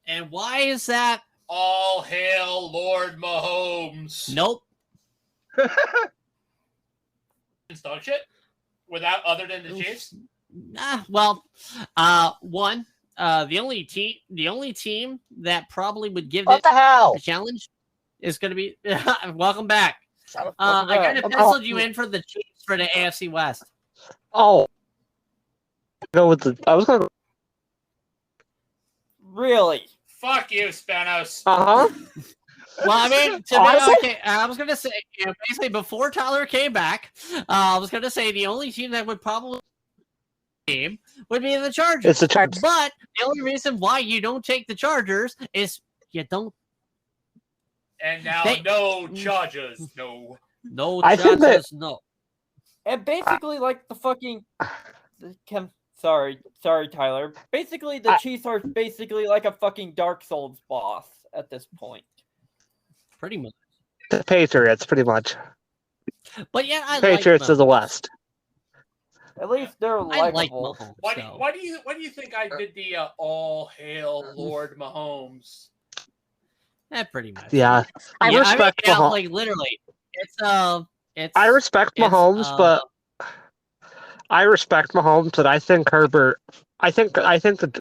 And why is that? All hail Lord Mahomes. Nope. It's dog shit? Without other than the Chiefs? One, the only team that probably would give What it the hell? a challenge is going to be welcome back. Welcome I back. kind of penciled you in for the Chiefs for the AFC West. Oh. I was going to. Really? Fuck you, Spanos. Uh-huh. Well, I mean, Honestly? I was going to say, basically before Tyler came back, I was going to say the only team that would probably team would be the Chargers. It's the Chargers. But the only reason why you don't take the Chargers is you don't. And now, no Chargers. No. No I think Chargers, that- no. And basically, like the fucking. Sorry, Tyler. Basically, the Chiefs are basically like a fucking Dark Souls boss at this point. Pretty much. The Patriots, pretty much. But yeah, I Patriots like of the West. At least they're I like likable. Mahomes. Why So. do you think I did the all hail Lord Mahomes? Pretty much. Yeah, I Yeah, respect yeah, Mahomes. like literally, it's I respect it's, Mahomes, but I respect Mahomes, but I think Herbert. I think the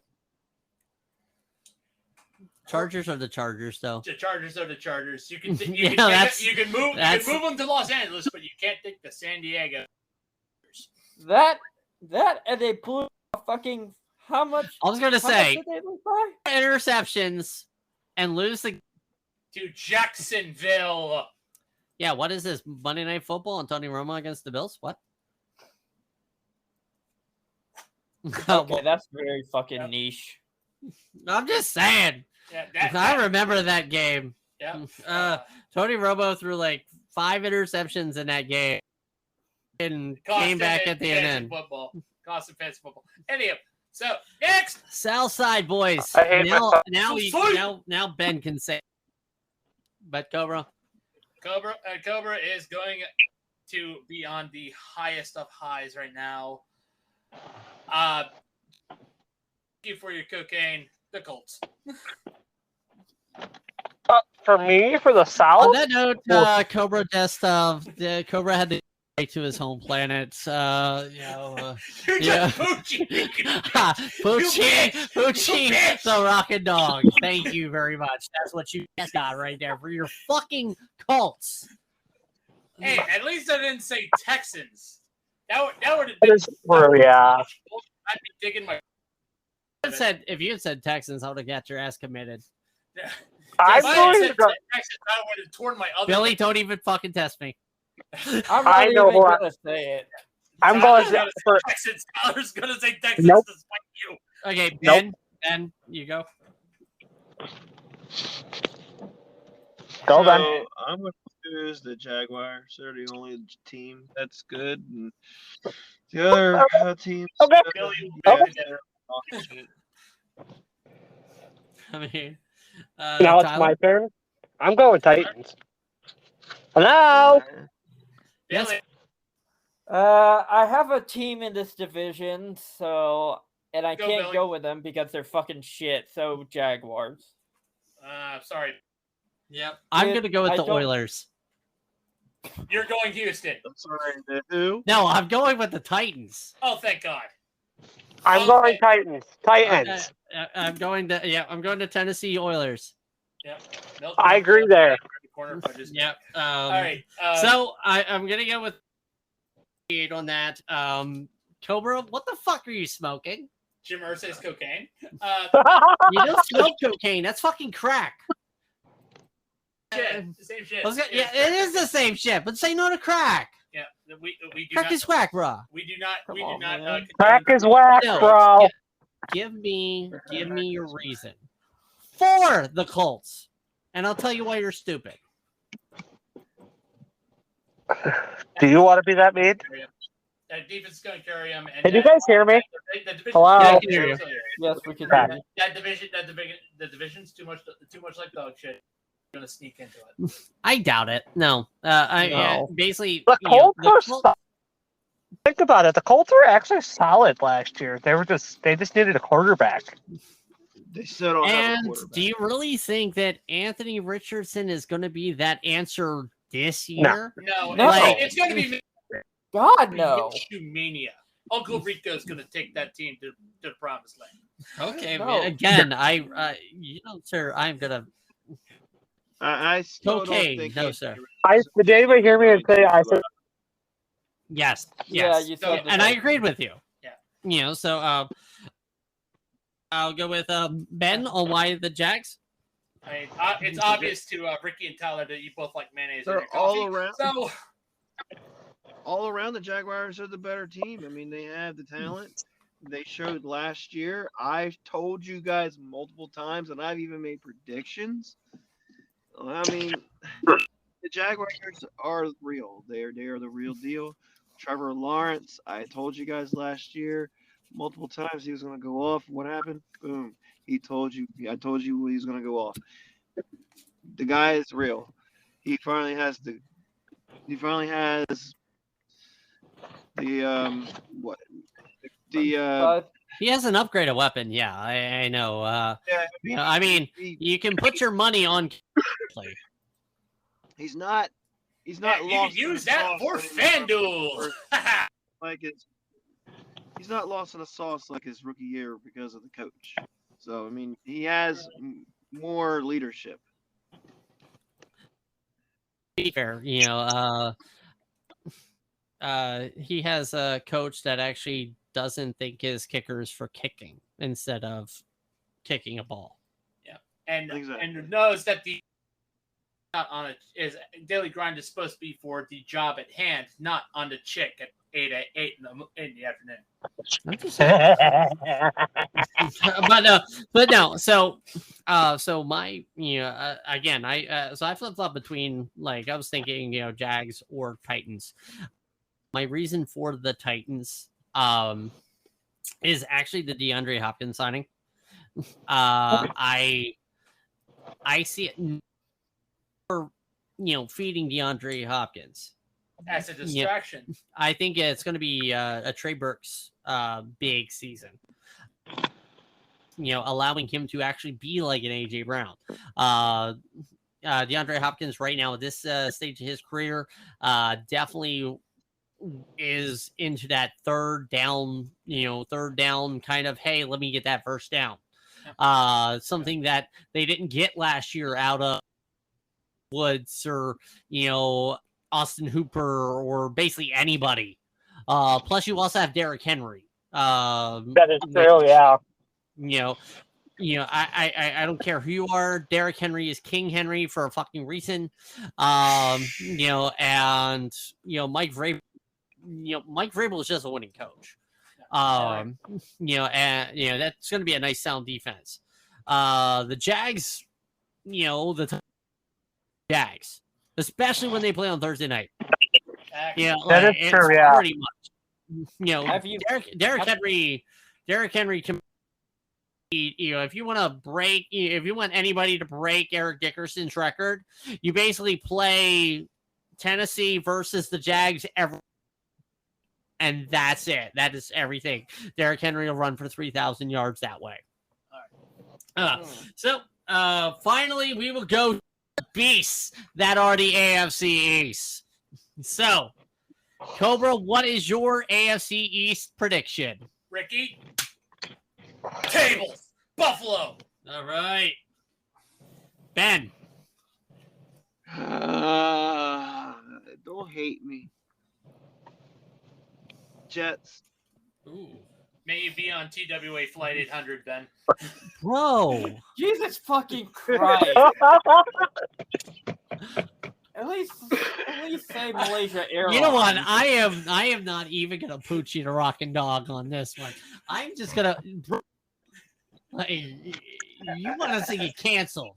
Chargers are the Chargers, though. The Chargers are the Chargers. You can Yeah, you can move that's- them to Los Angeles, but you can't take the San Diego. That and they blew a fucking how much? I was gonna How much say did they lose by? interceptions and lose the. To Jacksonville. Yeah, what is this Monday Night Football and Tony Romo against the Bills? What? Okay, that's very fucking niche. I'm just saying. Yeah, I remember that game. Yeah. Tony Romo threw like 5 interceptions in that game and came back at the end. Football. Constant fantasy football. Anyhow, so next. Southside boys. I hate Now Ben can say. But Cobra. Cobra is going to be on the highest of highs right now. Thank you for your cocaine, the Colts. for me, for the On South, that note, Cobra Cobra had to go back to his home planet. You're Yeah. just Poochie. Poochie, the rockin' dog. Thank you very much. That's what you got right there for your fucking Colts. Hey, at least I didn't say Texans. That would have that is true, yeah. I'd be digging my. If you had said Texans, I would have got your ass committed. I'm If I had going said to go. Texans, I would have torn my other. Billy, don't even fucking test me. I'm I not know even who I- gonna say it. I'm going Tyler's to for, Texans. Tyler's gonna say Texans Nope. despite you. Okay, Nope. Ben, you go. Go, Ben. So I'm going to choose the Jaguars. They're the only team that's good, and the other teams. Okay. Billy, Okay. they're talking shit. I mean, Now it's Tyler? my turn. I'm going Titans. Hello. Yes. Billy, I have a team in this division, and I Go, can't Billy. go with them because they're fucking shit. So Jaguars. sorry, Yep. I'm Yeah, gonna go with I the don't- Oilers. you're going Houston. I'm sorry, the who? No, I'm going with the Titans. Oh, thank God. I'm going Titans. Titans. I'm going to Tennessee Oilers. Nope. I agree there. Corner punches. Yep. All right. So I'm gonna go with 8 on that. Cobra, what the fuck are you smoking? Jim Irsay's cocaine. You don't smoke cocaine. That's fucking crack. Shit, the same shit. Yeah, it is the same shit, but say no to crack. Yeah, we do Crack not. is whack, bro. We do not. Come We do on, not. man. Crack is whack, No, bro. Give me your reason for the Colts, and I'll tell you why you're stupid. Do you want to be that mean? That defense is going to carry them. And Can you guys hear me? The division, Hello? Yeah, I can hear you. Yes, we can. Crap. do it. The division's too much like dog shit. Going to sneak into it. I doubt it. No, No. basically The you know, Colts the were. Col- Think about it. The Colts were actually solid last year. They just needed a quarterback. They still don't have a And quarterback. do you really think that Anthony Richardson is going to be that answer this year? No, No. it's going to be God no. mania. Uncle Rico's going to take that team to the promised land. Okay, No. man. Again, sir, I'm gonna. I still Cocaine, don't think no, he's sir. Did anybody hear me say I said Yes, Yeah, yes. you So- said. And I agreed with you. Yeah. You know, so I'll go with Ben on why the Jags. I mean, it's obvious to Ricky and Tyler that you both like mayonnaise. in They're your coffee. all around. So all around, the Jaguars are the better team. I mean, they have the talent. They showed last year. I've told you guys multiple times, and I've even made predictions. I mean, the Jaguars are real. They are the real deal. Trevor Lawrence, I told you guys last year multiple times he was going to go off. What happened? Boom. I told you he was going to go off. The guy is real. He finally has The what? The But He has an upgraded weapon. Yeah, I know. yeah, I mean, you can put your money on play. he's not Yeah, not you lost can in use the that sauce for anymore. FanDuel. Like he's not lost in the sauce like his rookie year because of the coach. So I mean, he has more leadership. To be fair, he has a coach that actually doesn't think his kicker is for kicking instead of kicking a ball. and Exactly. and knows that the not on a is daily grind is supposed to be for the job at hand, not on the chick at 8 in the afternoon. I'm just saying. but no. So my again I flip flop between like I was thinking Jags or Titans. My reason for the Titans is actually the DeAndre Hopkins signing. I see it for feeding DeAndre Hopkins. As a distraction. I think it's going to be a Trey Burks big season. Allowing him to actually be like an AJ Brown. DeAndre Hopkins right now at this stage of his career definitely is into that third down kind of, hey, let me get that first down. Something that they didn't get last year out of Woods or Austin Hooper or basically anybody. Plus you also have Derrick Henry. That is true, yeah. I don't care who you are. Derrick Henry is King Henry for a fucking reason. And Mike Vrabel. Mike Vrabel is just a winning coach. And that's going to be a nice sound defense. The Jags, the Jags, especially when they play on Thursday night. That is true, yeah. Pretty much. Derrick Henry can. If you want to break, if you want anybody to break Eric Dickerson's record, you basically play Tennessee versus the Jags and that's it. That is everything. Derrick Henry will run for 3,000 yards that way. So finally, we will go to the beasts that are the AFC East. So, Cobra, what is your AFC East prediction? Ricky? Tables. Buffalo. All right. Ben. Don't hate me. Jets. Ooh. May you be on TWA Flight 800, Ben. Bro. Jesus fucking Christ! At least say Malaysia Airlines. You know what? I am not even gonna pooch you to rock and dog on this one. I'm just gonna. You want us to get canceled?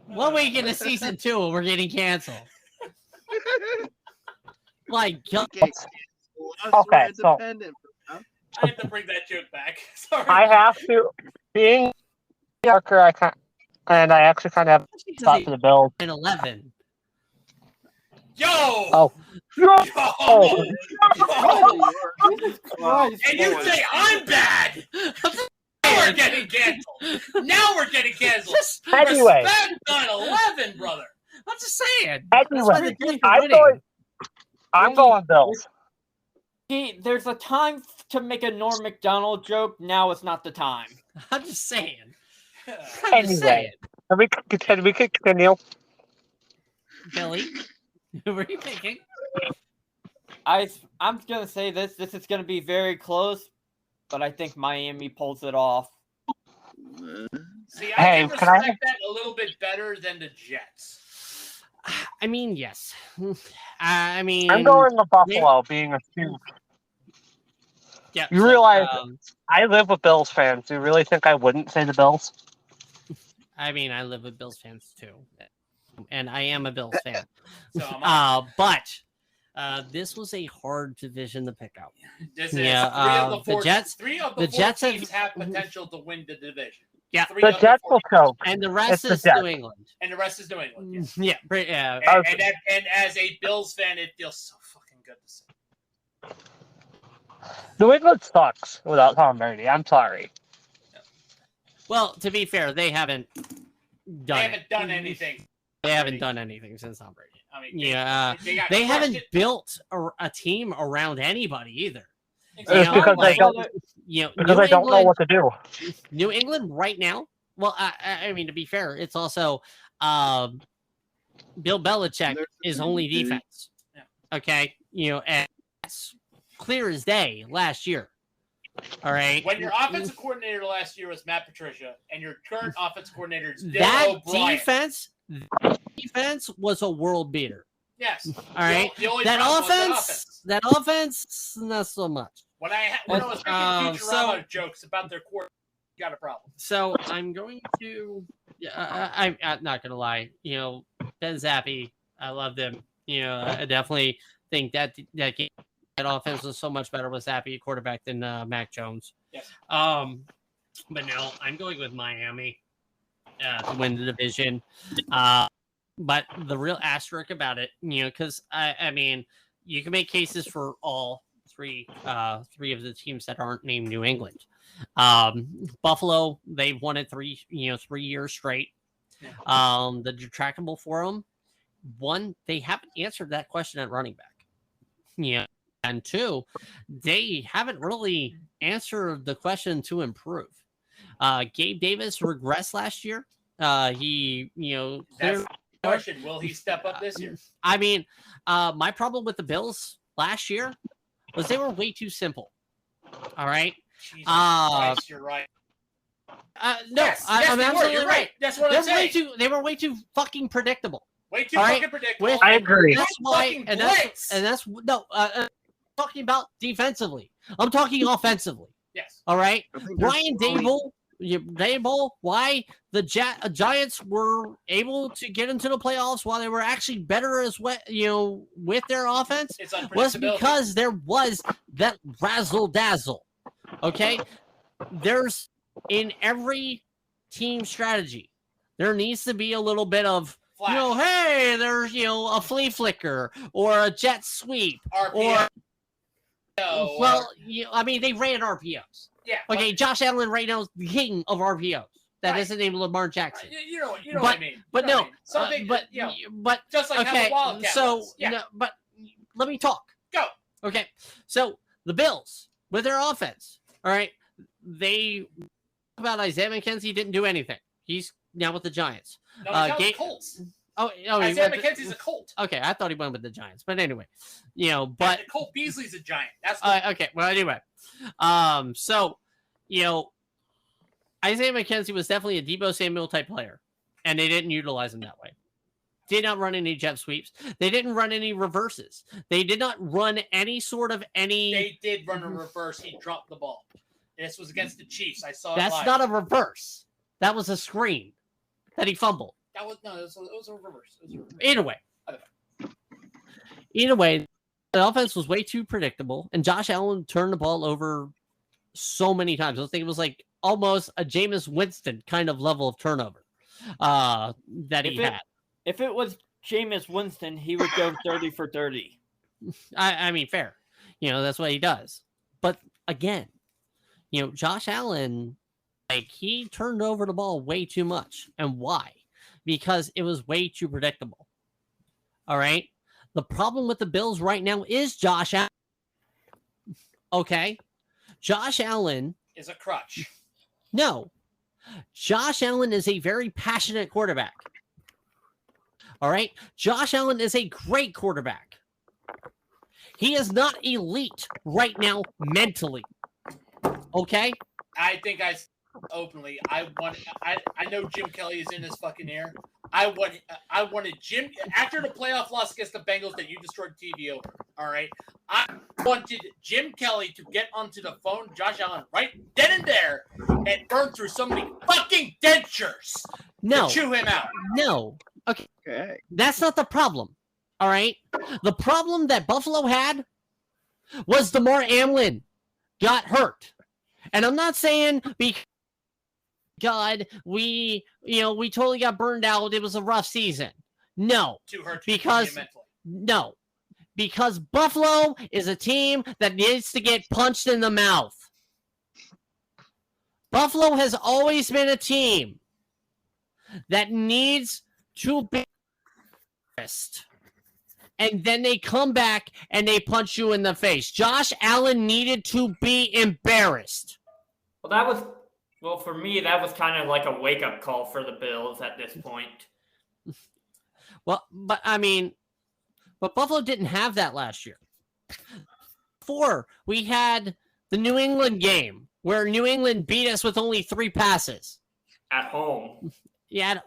1 week into season 2, we're getting canceled. Like, Okay, so I have to bring that joke back. Sorry. I have to, being Yorker, I actually kind of have thought for the Bills. 9/11. Yo! Oh. Yo! Jesus Christ! And you say I'm bad! Now we're getting canceled! Now we're getting canceled! Anyway. Respect 9/11, brother! I'm just saying. That's why the Anyway, Bills are winning. I'm going Bills. See, there's a time to make a Norm Macdonald joke. Now is not the time. I'm just saying. I'm just Anyway. saying. Can we continue? Billy, who are you picking? I'm gonna say this. This is gonna be very close, but I think Miami pulls it off. See, Hey, I can can I- respect that a little bit better than the Jets. I mean, yes. I mean, I'm going with Buffalo, being a huge. Yeah, You realize I live with Bills fans. Do you really think I wouldn't say the Bills? I mean, I live with Bills fans too, and I am a Bills fan. So am I. But this was a hard division to pick out. This is Yeah, three of the four, Jets- three of the the Jets four have- teams have potential to win the division. Yeah, Three The of Jets four will choke. and the rest It's the is Jets. New England. and the rest is New England. Yes. Yeah, yeah. Okay. And as a Bills fan, it feels so fucking good to see. New England sucks without Tom Brady. I'm sorry. Well, to be fair, they haven't done. They haven't done anything. They haven't done anything since Tom Brady. I mean, Yeah, got they crushed haven't it. built a team around anybody either. It's You know, because they like, don't. You know, Because New I don't know England- what to do. New England right now. Well, I mean, to be fair, it's also Bill Belichick There's is the only dude. defense. Yeah. Okay, you know, and that's clear as day last year. All right, When your offensive coordinator last year was Matt Patricia, and your current offensive coordinator is Bill that O'Brien. defense was a world beater. Yes. All right, The only that problem was offense, that offense, not so much. When I was making Futurama jokes about their quarterback, you got a problem. So I'm going to. Yeah, I'm not gonna lie. You know, Ben Zappi, I loved him. You know, I definitely think that game, that offense was so much better with Zappi quarterback than Mac Jones. Yes. But no, I'm going with Miami to win the division. But the real asterisk about it, you know, because I mean, you can make cases for all three of the teams that aren't named New England. Buffalo, they've won it 3 years straight. The detractable for them, one, they haven't answered that question at running back. Yeah. And two, they haven't really answered the question to improve. Gabe Davis regressed last year. He, That's the question. Will he step up this year? I mean, my problem with the Bills last year was they were way too simple. All right. Jesus Christ, you're right. No, Yes, I'm they were. absolutely You're right. That's what They're I'm saying. they were way too fucking predictable. Way too All fucking right, predictable. I agree. That's why, Fucking and blitz. that's no. I'm talking about defensively. I'm talking offensively. Yes. All right, I think there's Brian probably- Dable. Why the Giants were able to get into the playoffs while they were actually better as well, with their offense It's was unpredictability. because there was that razzle dazzle. Okay, there's in every team strategy, there needs to be a little bit of Flash. hey, there's a flea flicker or a jet sweep RPO. or well, I mean they ran RPOs. Yeah. Okay, Josh Allen right now is the king of RPOs. That Right. isn't named Lamar Jackson. You know what I mean. But You know what I no, mean. Something. but but just like how okay, the Wildcat so was. Yeah. no, but let me talk. Go. Okay, so the Bills with their offense, all right, they about Isaiah McKenzie didn't do anything. He's now with the Giants. No, he's not Gabe- the Colts. Oh, he Isaiah went McKenzie's a Colt. okay, I thought he went with the Giants, but anyway, But Colt Beasley's a giant. That's okay. Well, anyway, so Isaiah McKenzie was definitely a Deebo Samuel type player, and they didn't utilize him that way. Did not run any jet sweeps. They didn't run any reverses. They did not run any sort of any. They did run a reverse. He dropped the ball. This was against the Chiefs. I saw it That's live. not a reverse. That was a screen that he fumbled. That was no. It was a reverse. It was a reverse. Either way, the offense was way too predictable, and Josh Allen turned the ball over so many times. I think it was like almost a Jameis Winston kind of level of turnover that he had. If it was Jameis Winston, he would go 30 for 30. I mean, fair. That's what he does. But again, Josh Allen, he turned over the ball way too much. And why? Because it was way too predictable. All right. The problem with the Bills right now is Josh Allen. Okay. Josh Allen Is a crutch. No. Josh Allen is a very passionate quarterback. All right. Josh Allen is a great quarterback. He is not elite right now mentally. Okay. I think I said openly. I know Jim Kelly is in his fucking ear. I wanted Jim after the playoff loss against the Bengals that you destroyed TV over. All right. I wanted Jim Kelly to get onto the phone, Josh Allen, right then and there, and burn through so many fucking dentures No. to chew him out. No. Okay. That's not the problem. All right. The problem that Buffalo had was DeMar Hamlin got hurt. And I'm not saying because we totally got burned out. It was a rough season. No. To hurt Because- mentally. No. because Buffalo is a team that needs to get punched in the mouth. Buffalo has always been a team that needs to be embarrassed. And then they come back and they punch you in the face. Josh Allen needed to be embarrassed. Well, for me, that was kind of like a wake-up call for the Bills at this point. Well, but Buffalo didn't have that last year. Before, we had the New England game where New England beat us with only 3 passes. At home. Yeah.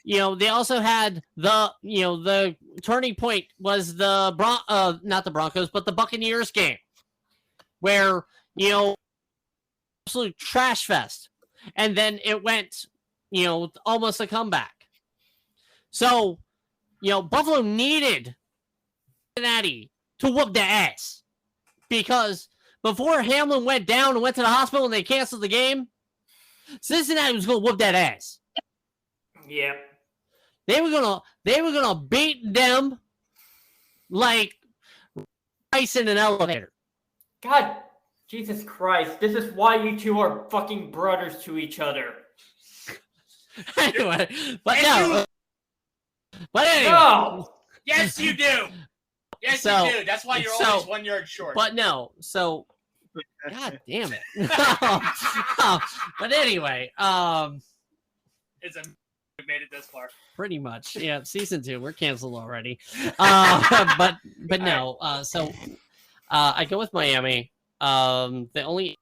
They also had the turning point was not the Broncos, but the Buccaneers game where, absolute trash fest. And then it went, almost a comeback. So, Buffalo needed Cincinnati to whoop their ass because before Hamlin went down and went to the hospital and they canceled the game, Cincinnati was going to whoop that ass. Yep. They were gonna beat them like ice in an elevator. God, Jesus Christ! This is why you two are fucking brothers to each other. Anyway, but no. But anyway. No. Yes, you do. Yes, So- you do. That's why you're so- always 1 yard short. But no. So, God damn it. But anyway, It's a we made it this far. pretty much. Yeah, season 2. We're canceled already. But no. So I go with Miami. The only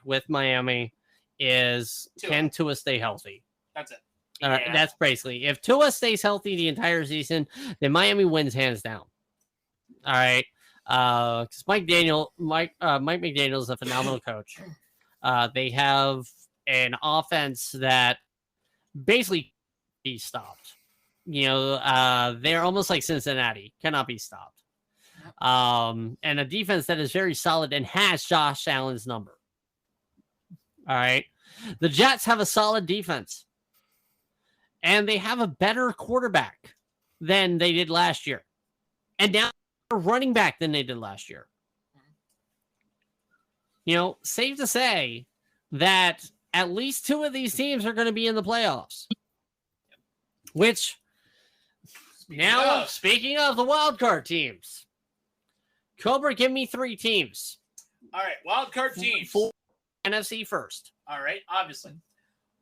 with Miami is Tua. can Tua stay healthy? That's it. Yeah. That's basically if Tua stays healthy the entire season, then Miami wins hands down. All right, because Mike McDaniel is a phenomenal coach. They have an offense that basically be stopped. They're almost like Cincinnati, cannot be stopped. And a defense that is very solid and has Josh Allen's number. All right, the Jets have a solid defense. And they have a better quarterback than they did last year. And now a running back than they did last year. Safe to say that at least 2 of these teams are going to be in the playoffs. Which, speaking of the wild card teams, Cobra, give me 3 teams. All right, wild card teams. For NFC first. All right, obviously.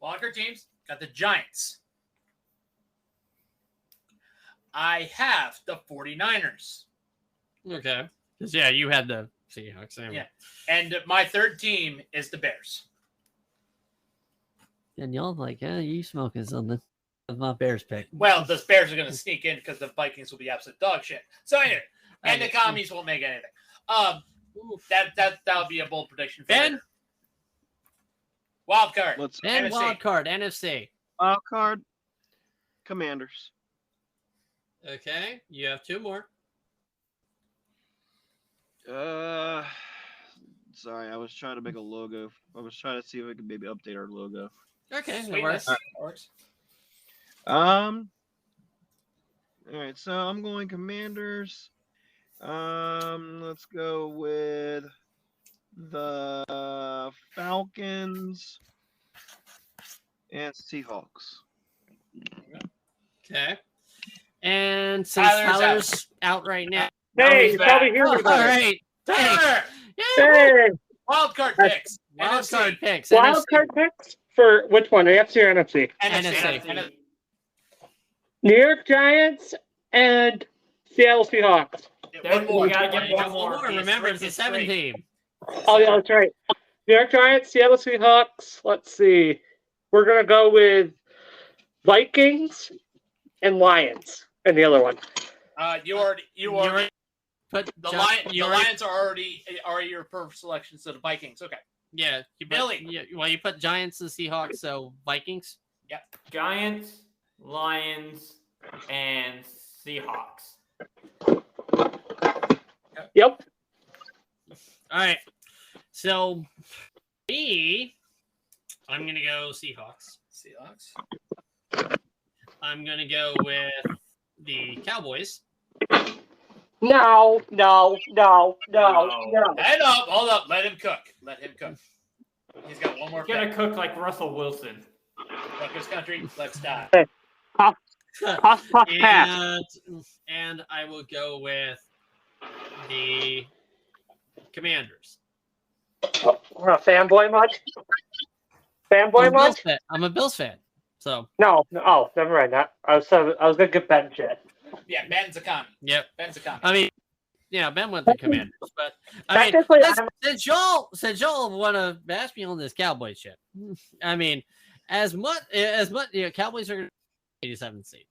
Wild card teams got the Giants. I have the 49ers. Okay. Because, yeah, you had the Seahawks. Yeah. And my third team is the Bears. And y'all like, you smoking something. That's my Bears pick. Well, the Bears are going to sneak in because the Vikings will be absolute dog shit. So anyway, and the commies won't make anything. That'll be a bold prediction. Ben? Wild card. Let's And NFC. wild card, NFC. wild card. Commanders. Okay, you have 2 more. Sorry, I was trying to make a logo. I was trying to see if we could maybe update our logo. Okay, that Sweetness. works. Works. All right, so I'm going Commanders. Let's go with the Falcons and Seahawks. Okay. And since Tyler's Tyler's out right now. Hey, Hey, he's you probably back. hear All me better. right. Thanks. Tyler, Yeah, Hey, wild card picks. wild NFC. card picks. wild NFC. card picks for which one? AFC or NFC? NFC. New York Giants and Seattle Seahawks. One more. You gotta get You got one more. Remember, it's a It's 7 three. team. Oh yeah, that's right. New York Giants, Seattle Seahawks. Let's see. We're gonna go with Vikings and Lions, and the other one. You already Put the John- Lions are already your perfect selection. So the Vikings. Okay. Yeah, you put, Billy. you put Giants and Seahawks, so Vikings. Giants, Lions, and Seahawks. Yep. All right. So, I'm going to go Seahawks. Seahawks. I'm going to go with the Cowboys. No. Head up, hold up, let him cook. Let him cook. He's got one more He's gonna pick. cook like Russell Wilson. Rutgers country, let's die. Puff, pass. And I will go with the Commanders. We're a fanboy much? Fanboy much? I'm a Bills fan. So No. Oh, never mind. I was gonna get Ben shit. Yeah, Ben's a commie. yep. Ben's a commie. I mean, yeah, Ben went to Commanders, but I mean, Technically, since y'all want to bash me on this Cowboy shit, I mean, as much Cowboys are going to 87 seed.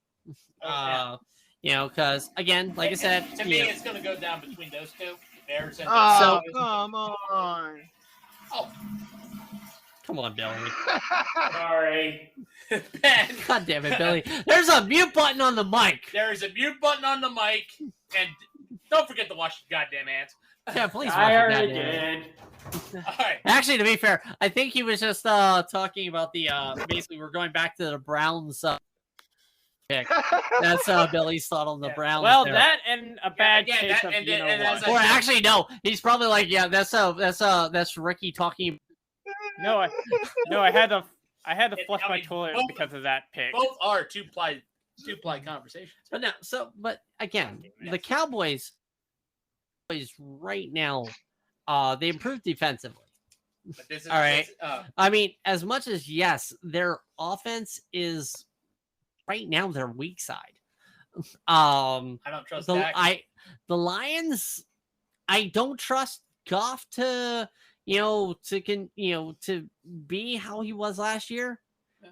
Because again, like I said, to me, it's going to go down between those two, Bears and. Oh, So- come on. Oh, come on, Billy. Sorry. Ben, God damn it, Billy. There's a mute button on the mic. there is a mute button on the mic, and don't forget to wash your goddamn hands. Yeah, please. I watch it, already goddamn. did. All right. Actually, to be fair, I think he was just talking about the basically we're going back to the Browns pick. That's Billy's thought on the Yeah. Browns. Well, there. that and a bad again, case that- of and you then- know and what. as I- Or actually, no. He's probably like, yeah, that's Ricky talking. No, I had to flush I my mean, toilet both- because of that pick. Both are two-ply conversations. But no, but again, the Cowboys right now, they improved defensively. But this is All right. this, I mean, as much as yes, their offense is right now their weak side. I don't trust Dak. The Lions, I don't trust Goff to be how he was last year.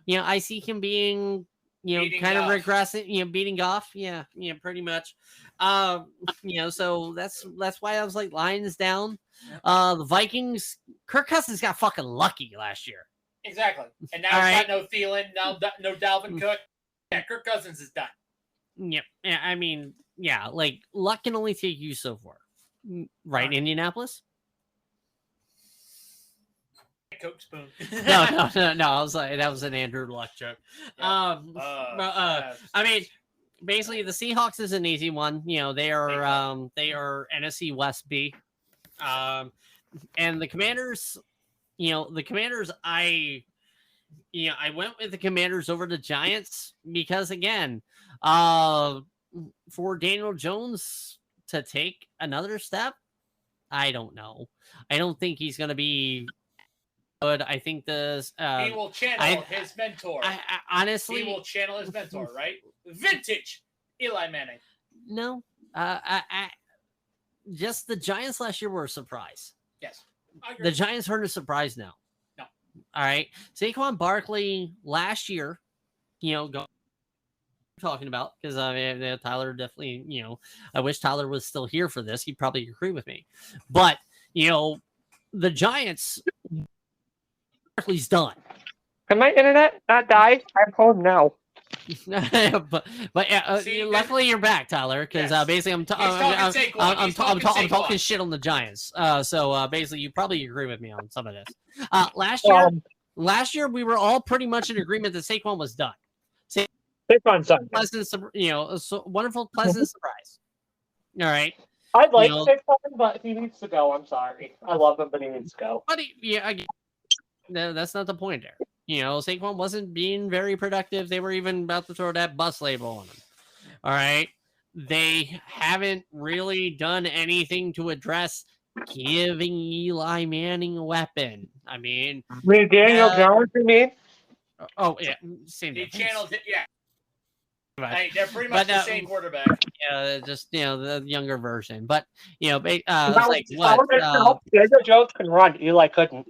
Yeah. I see him being Beating kind Goff. of regressing, beating Goff. Yeah, pretty much. So that's why I was like Lions down. The Vikings, Kirk Cousins got fucking lucky last year. Exactly. And now All it's right. got no Thielen, no Dalvin Cook. Yeah, Kirk Cousins is done. Yep. Yeah, I mean, yeah, like luck can only take you so far. Right, Indianapolis? Coke spoon. No. I was like, that was an Andrew Luck joke. Yeah. I mean, basically, the Seahawks is an easy one. They are NFC West B, and the Commanders. I went with the Commanders over the Giants because again, for Daniel Jones to take another step, I don't know. I don't think he's going to be good. I think this. he will channel his mentor. I honestly, he will channel his mentor, right? Vintage Eli Manning. no. Just the Giants last year were a surprise. Yes. I agree. The Giants aren't a surprise now. No. All right. Saquon Barkley last year, talking about because Tyler definitely, I wish Tyler was still here for this. He'd probably agree with me. But, the Giants, Barkley's done. Can my internet not die? I'm home now. but See, luckily you're back, Tyler, because Yes. basically I'm talking Saquon. He's talking talking Saquon. shit on the Giants. So basically you probably agree with me on some of this. Last year we were all pretty much in agreement that Saquon was done. Saquon's done. Pleasant, wonderful, pleasant surprise. All right, I like know- Saquon, but he needs to go. I'm sorry. I love him, but he needs to go. but again, that's not the point there. Saquon wasn't being very productive. They were even about to throw that bus label on him. All right. They haven't really done anything to address giving Eli Manning a weapon. I mean, Daniel Jones, you mean? oh, yeah. Same He difference. channeled it. Yeah. But, Hey, they're pretty much But, the same quarterback. just, the younger version. But, No, it's like, what? Daniel Jones can run. Eli couldn't.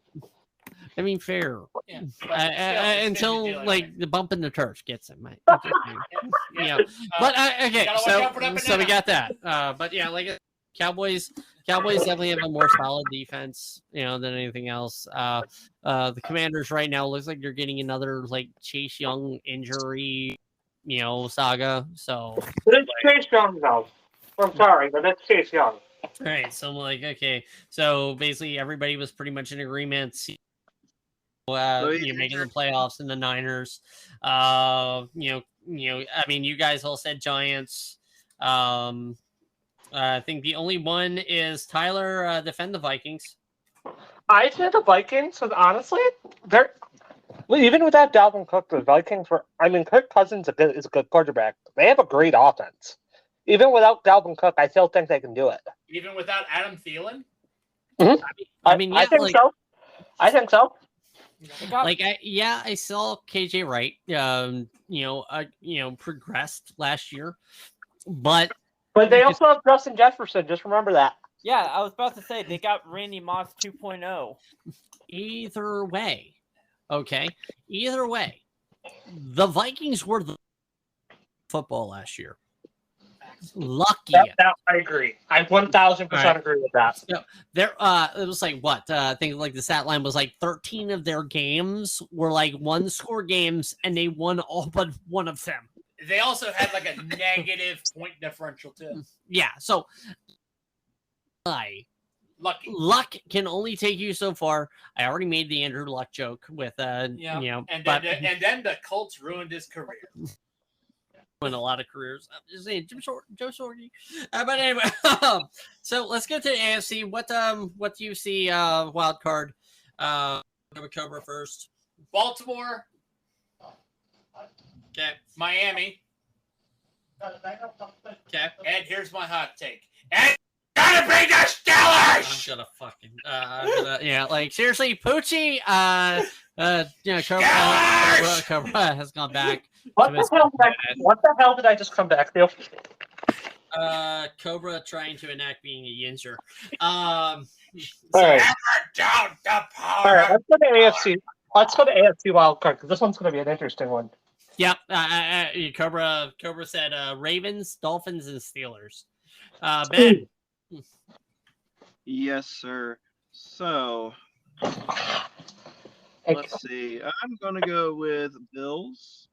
I mean, fair. Yeah. But still, it's Until, vintage Eli like, Manning. the bump in the turf gets him. Right? Yeah. But okay, gotta watch out for that so we banana. got that. But yeah, like Cowboys definitely have a more solid defense, than anything else. The Commanders right now looks like you're getting another like Chase Young injury, saga. So It's Chase Young, though. I'm sorry, but it's Chase Young. all right, so I'm like, okay, so basically everybody was pretty much in agreement. You're making the playoffs in the Niners. I mean, you guys all said Giants. I think the only one is Tyler. Defend the Vikings. I said the Vikings, because honestly, they're even without Dalvin Cook, the Vikings were. I mean, Kirk Cousins is a good quarterback. They have a great offense. Even without Dalvin Cook, I still think they can do it. Even without Adam Thielen. I mean, yeah, I think like, so. I think so. They got like I saw KJ Wright, progressed last year, but But they also have Justin Jefferson. Just remember that. Yeah, I was about to say they got Randy Moss 2.0. either way, the Vikings were the football last year. Lucky. I agree. I 1,000% agree with that. So there, it was like what? I think like the stat line was like 13 of their games were like 1-score games, and they won all but one of them. They also had like a negative point differential too. Yeah, so Lucky. luck can only take you so far. I already made the Andrew Luck joke with And but then the Colts ruined his career. in a lot of careers. I'm just saying, Joe Shorty. But anyway, so let's go to the AFC. What do you see? Wild card. Cobra first. Baltimore, Okay. Miami, Okay. and here's my hot take. And gotta be the I'm Steelers. gonna fucking like seriously, Poochie. Cobra has gone back. What the hell did I just come back to? Cobra trying to enact being a Yinzer. All right. Down the power. All right. Let's go to AFC. Let's go to AFC wild card because this one's going to be an interesting one. Yep. Cobra said Ravens, Dolphins, and Steelers. Ben. Yes, sir. So let's see. I'm gonna go with Bills.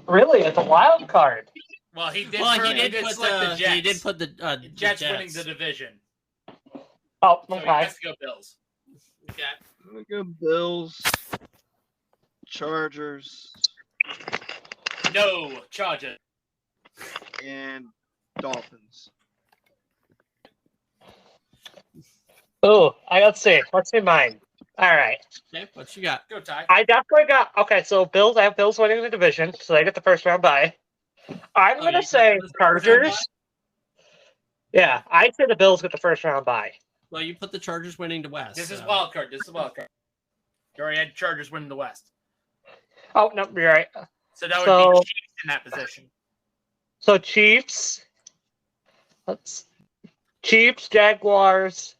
Really, it's a wild card. Well, he did. Well, he did select the Jets. He did put the Jets winning the division. Oh, So he okay. has to go Bills. Okay. I'm gonna go Bills. Chargers No, Chargers. and Dolphins. Oh, let's see. Let's see mine. All right. Okay. What you got? Go Ty. I definitely got okay. So Bills. I have Bills winning the division, so they get the first round bye. I'm Oh, gonna you say got the first round Chargers. bye? Yeah, I'd say the Bills get the first round bye. Well, you put the Chargers winning to West. This is so- wild card. You already had Chargers winning the West. Oh no, you're right. So that would So- be Chiefs in that position. So Chiefs. Chiefs, Jaguars,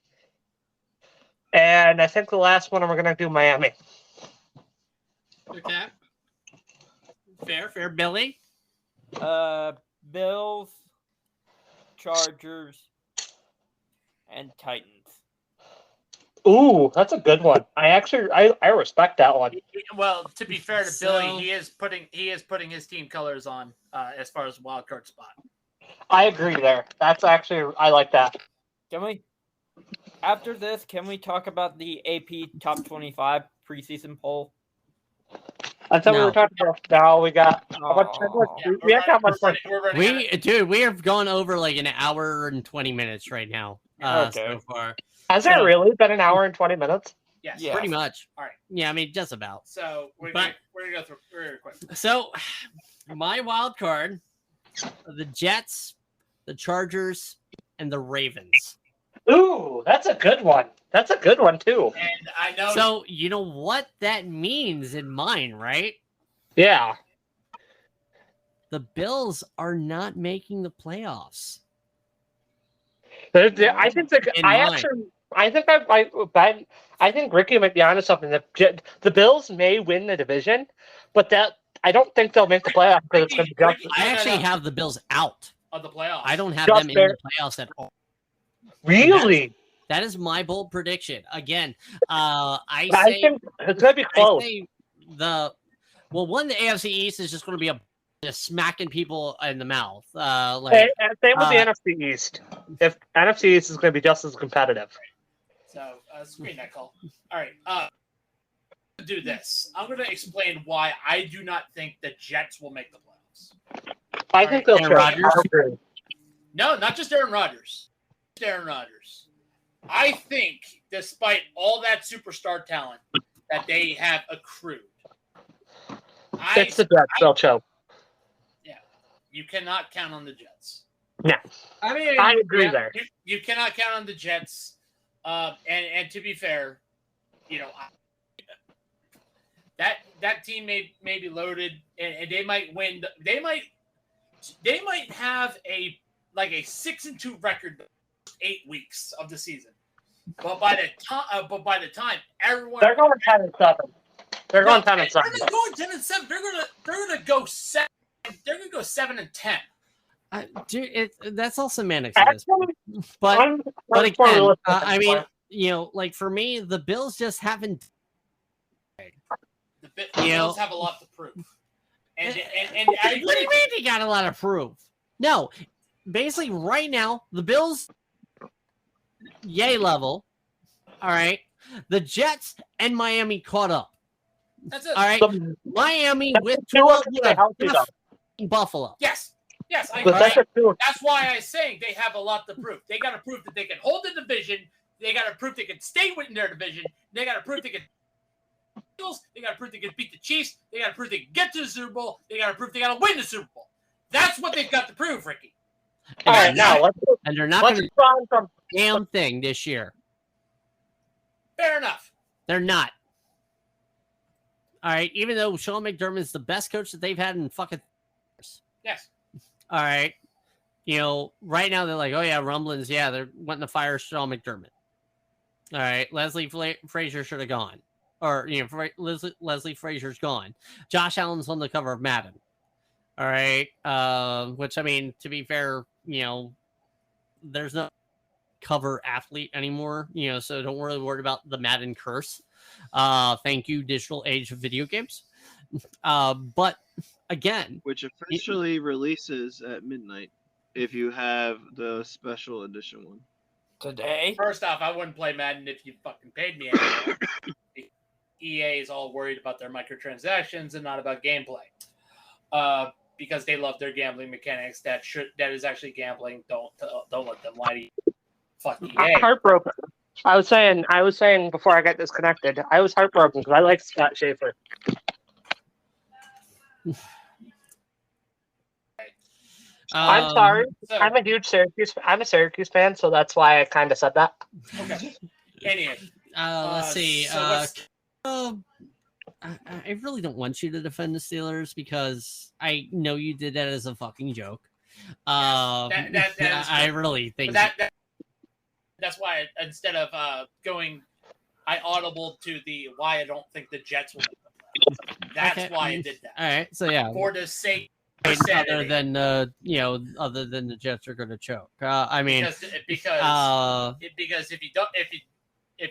and I think the last one we're gonna do Miami. Okay. Fair. Billy. Bills, Chargers, and Titans. Ooh, that's a good one. I respect that one. Well, to be fair to So- Billy, he is putting his team colors on as far as wild card spot. I agree there. That's actually I like that. Can we? After this, can we talk about the AP Top 25 preseason poll? I thought we No. were talking about now we got how much Oh. we have that much more. We're running out We have gone over like an hour and 20 minutes right now. Okay. So far. Has it really been an hour and 20 minutes? Yes. Yeah. Pretty much. All right. Yeah, I mean just about. So we're But- gonna go through very quick. So, my wild card: the Jets, the Chargers, and the Ravens. Ooh, that's a good one. That's a good one too. And I know So you know what that means in mine, right? Yeah. The Bills are not making the playoffs. I think In mine. I think Ricky might be onto something. The Bills may win the division, but I don't think they'll make the playoffs because it's going to be Ricky- just I actually have the Bills out. of the playoffs. I don't have Just them in there. the playoffs at all. really. That is my bold prediction. Again, I I say think it's going to be close. the AFC East is just going to be just smacking people in the mouth. And same with the NFC East. If NFC East is going to be just as competitive. So screen that call. All right. do this. I'm going to explain why I do not think the Jets will make the playoffs. I think they'll Aaron choke. Rodgers? I agree. No, not just Aaron Rodgers. Aaron Rodgers. I think, despite all that superstar talent that they have accrued, It's the Jets. They'll choke. you cannot count on the Jets. No. I mean, I agree there. You cannot count on the Jets. And to be fair, that team may be loaded, and they might win. They might have a 6-2 record 8 weeks of the season. But by the time everyone They're going 10-7. They're going 10-7. They're not going 10-7. They're gonna go 7. They're gonna go 7-10. Dude, that's all semantics. Actually, But again, realistic at I this mean, point. like for me, the Bills just haven't. The Bills have a lot to prove. And I What do you mean they got a lot of proof? No, basically right now the Bills, yay level. All right, the Jets and Miami caught up. That's it. All right, The- Miami with Tua 12 can stay healthy, though. Buffalo. Yes, I But agree. Tua- That's why I'm saying they have a lot to prove. They got to prove that they can hold the division. They got to prove they can stay within their division. They got to prove they can. They got to prove they can beat the Chiefs. They got to prove they can get to the Super Bowl. They got to prove they got to win the Super Bowl. That's what they've got to prove, Ricky. All right, now let's And they're not let's going to run from. do a damn thing this year. Fair enough. They're not. All right, even though Sean McDermott's the best coach that they've had in fucking years. Yes. All right. Right now they're like, oh yeah, rumblings. Yeah, they're wanting to fire Sean McDermott. All right, Leslie Frazier should have gone, or Leslie Frazier's gone. Josh Allen's on the cover of Madden. All right, which I mean, to be fair, there's no cover athlete anymore. So don't really worry about the Madden curse. Thank you, digital age of video games. But again, Which officially releases at midnight if you have the special edition one. Today? First off, I wouldn't play Madden if you fucking paid me anymore. EA is all worried about their microtransactions and not about gameplay. Because they love their gambling mechanics. That is actually gambling. Don't let them lie to you. Fuck EA. I'm heartbroken. I was saying before I got disconnected, I was heartbroken because I like Scott Schaefer. I'm sorry. So, I'm a huge Syracuse. I'm a Syracuse fan, so that's why I kind of said that. okay. Anyway, let's see. so I really don't want you to defend the Steelers because I know you did that as a fucking joke. that is I really think that's why instead of going, I audible to the why I don't think the Jets will. That's Okay. why I did that. All right, so yeah, For the sake other of sanity. than other than the Jets are going to choke. I mean, because if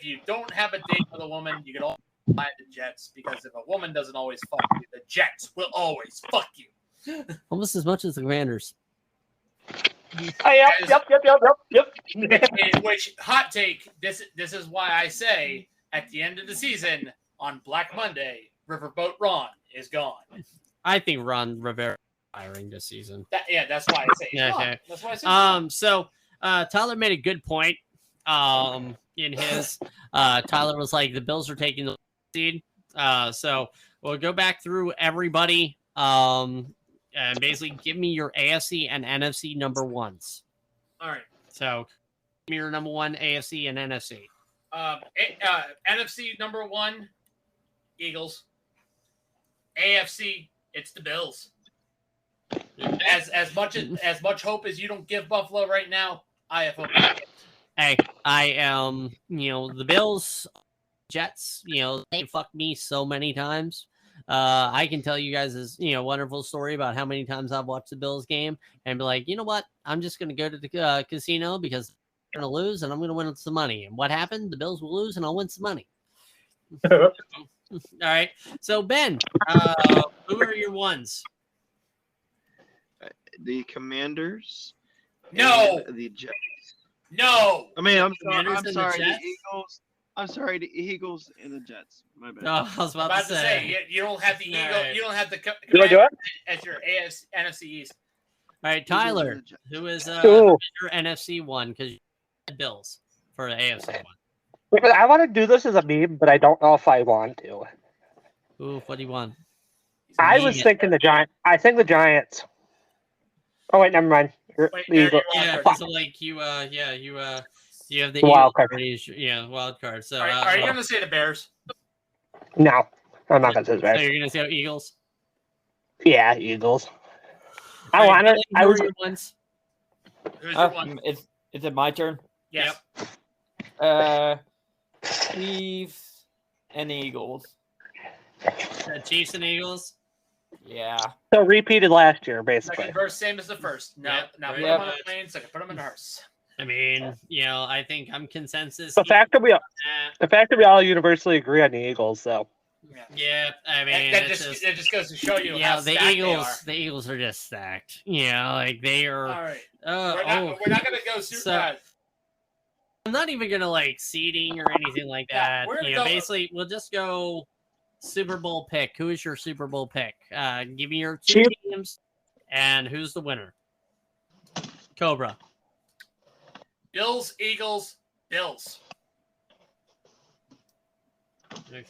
you don't have a date with a woman, you can always find the Jets, because if a woman doesn't always fuck you, the Jets will always fuck you. almost as much as the Commanders. Yep. In which, hot take, this is why I say at the end of the season on Black Monday, Riverboat Ron is gone. I think Ron Rivera is firing this season. That's why I say he's gone. Okay. That's why I say he's gone. So Tyler made a good point. In his Tyler was like, the Bills are taking the seed. So we'll go back through everybody. And basically give me your AFC and NFC number ones. All right. So give me your number one AFC and NFC. NFC number 1, Eagles. AFC, it's the Bills. As much hope as you don't give Buffalo right now, I have hope. Hey, I am, the Bills, Jets, they fucked me so many times. I can tell you guys this, wonderful story about how many times I've watched the Bills game and be like, you know what? I'm just going to go to the casino because I'm going to lose and I'm going to win some money. And what happened? The Bills will lose and I'll win some money. All right. So, Ben, who are your ones? The Commanders. No. and the Jets. No. I mean, I'm Commanders sorry. and the The Jets? Eagles. I'm sorry, the Eagles and the Jets. My bad. Oh, I was about, About to say. you don't have the Eagle. Alright. You don't have the Do I do it? as your NFC East. All right, Eagles and Tyler, the Jets. who is Ooh. your NFC one? Because you had Bills for the AFC one. I want to do this as a meme, but I don't know if I want to. Ooh, what do you want? I was Meme it. thinking the Giants. I think the Giants. Oh wait, never mind. Wait, The there Eagles. you Yeah, are. so like you you have the Wild Eagles card. already, wild card. So Are you going to say the Bears? No, I'm not gonna say the so Bears. you're gonna say Eagles? Yeah, Eagles. I All right, want it. Billy, I who was. are your ones? Who's your one? Is it my turn? Yes. Chiefs and Eagles. Chiefs and Eagles. Yeah. So repeated last year, basically. Second verse, same as the first. Now, Yep, now right. put them on the plane so I can put them in hearse. I mean, I think I'm consensus. The fact that we Uh, all universally agree on the Eagles, though. yeah, I mean, that it's just, it just goes to show you yeah, how the stacked Eagles. The Eagles are just stacked. Like they they are. are. All right. Oh, We're not going to go super. So- I'm not even gonna like seeding or anything like Yeah, that. we're gonna go- Basically, we'll just go Super Bowl pick. Who is your Super Bowl pick? Give me your two Chiefs. teams, and who's the winner? Cobra. Bills, Eagles, Bills. Can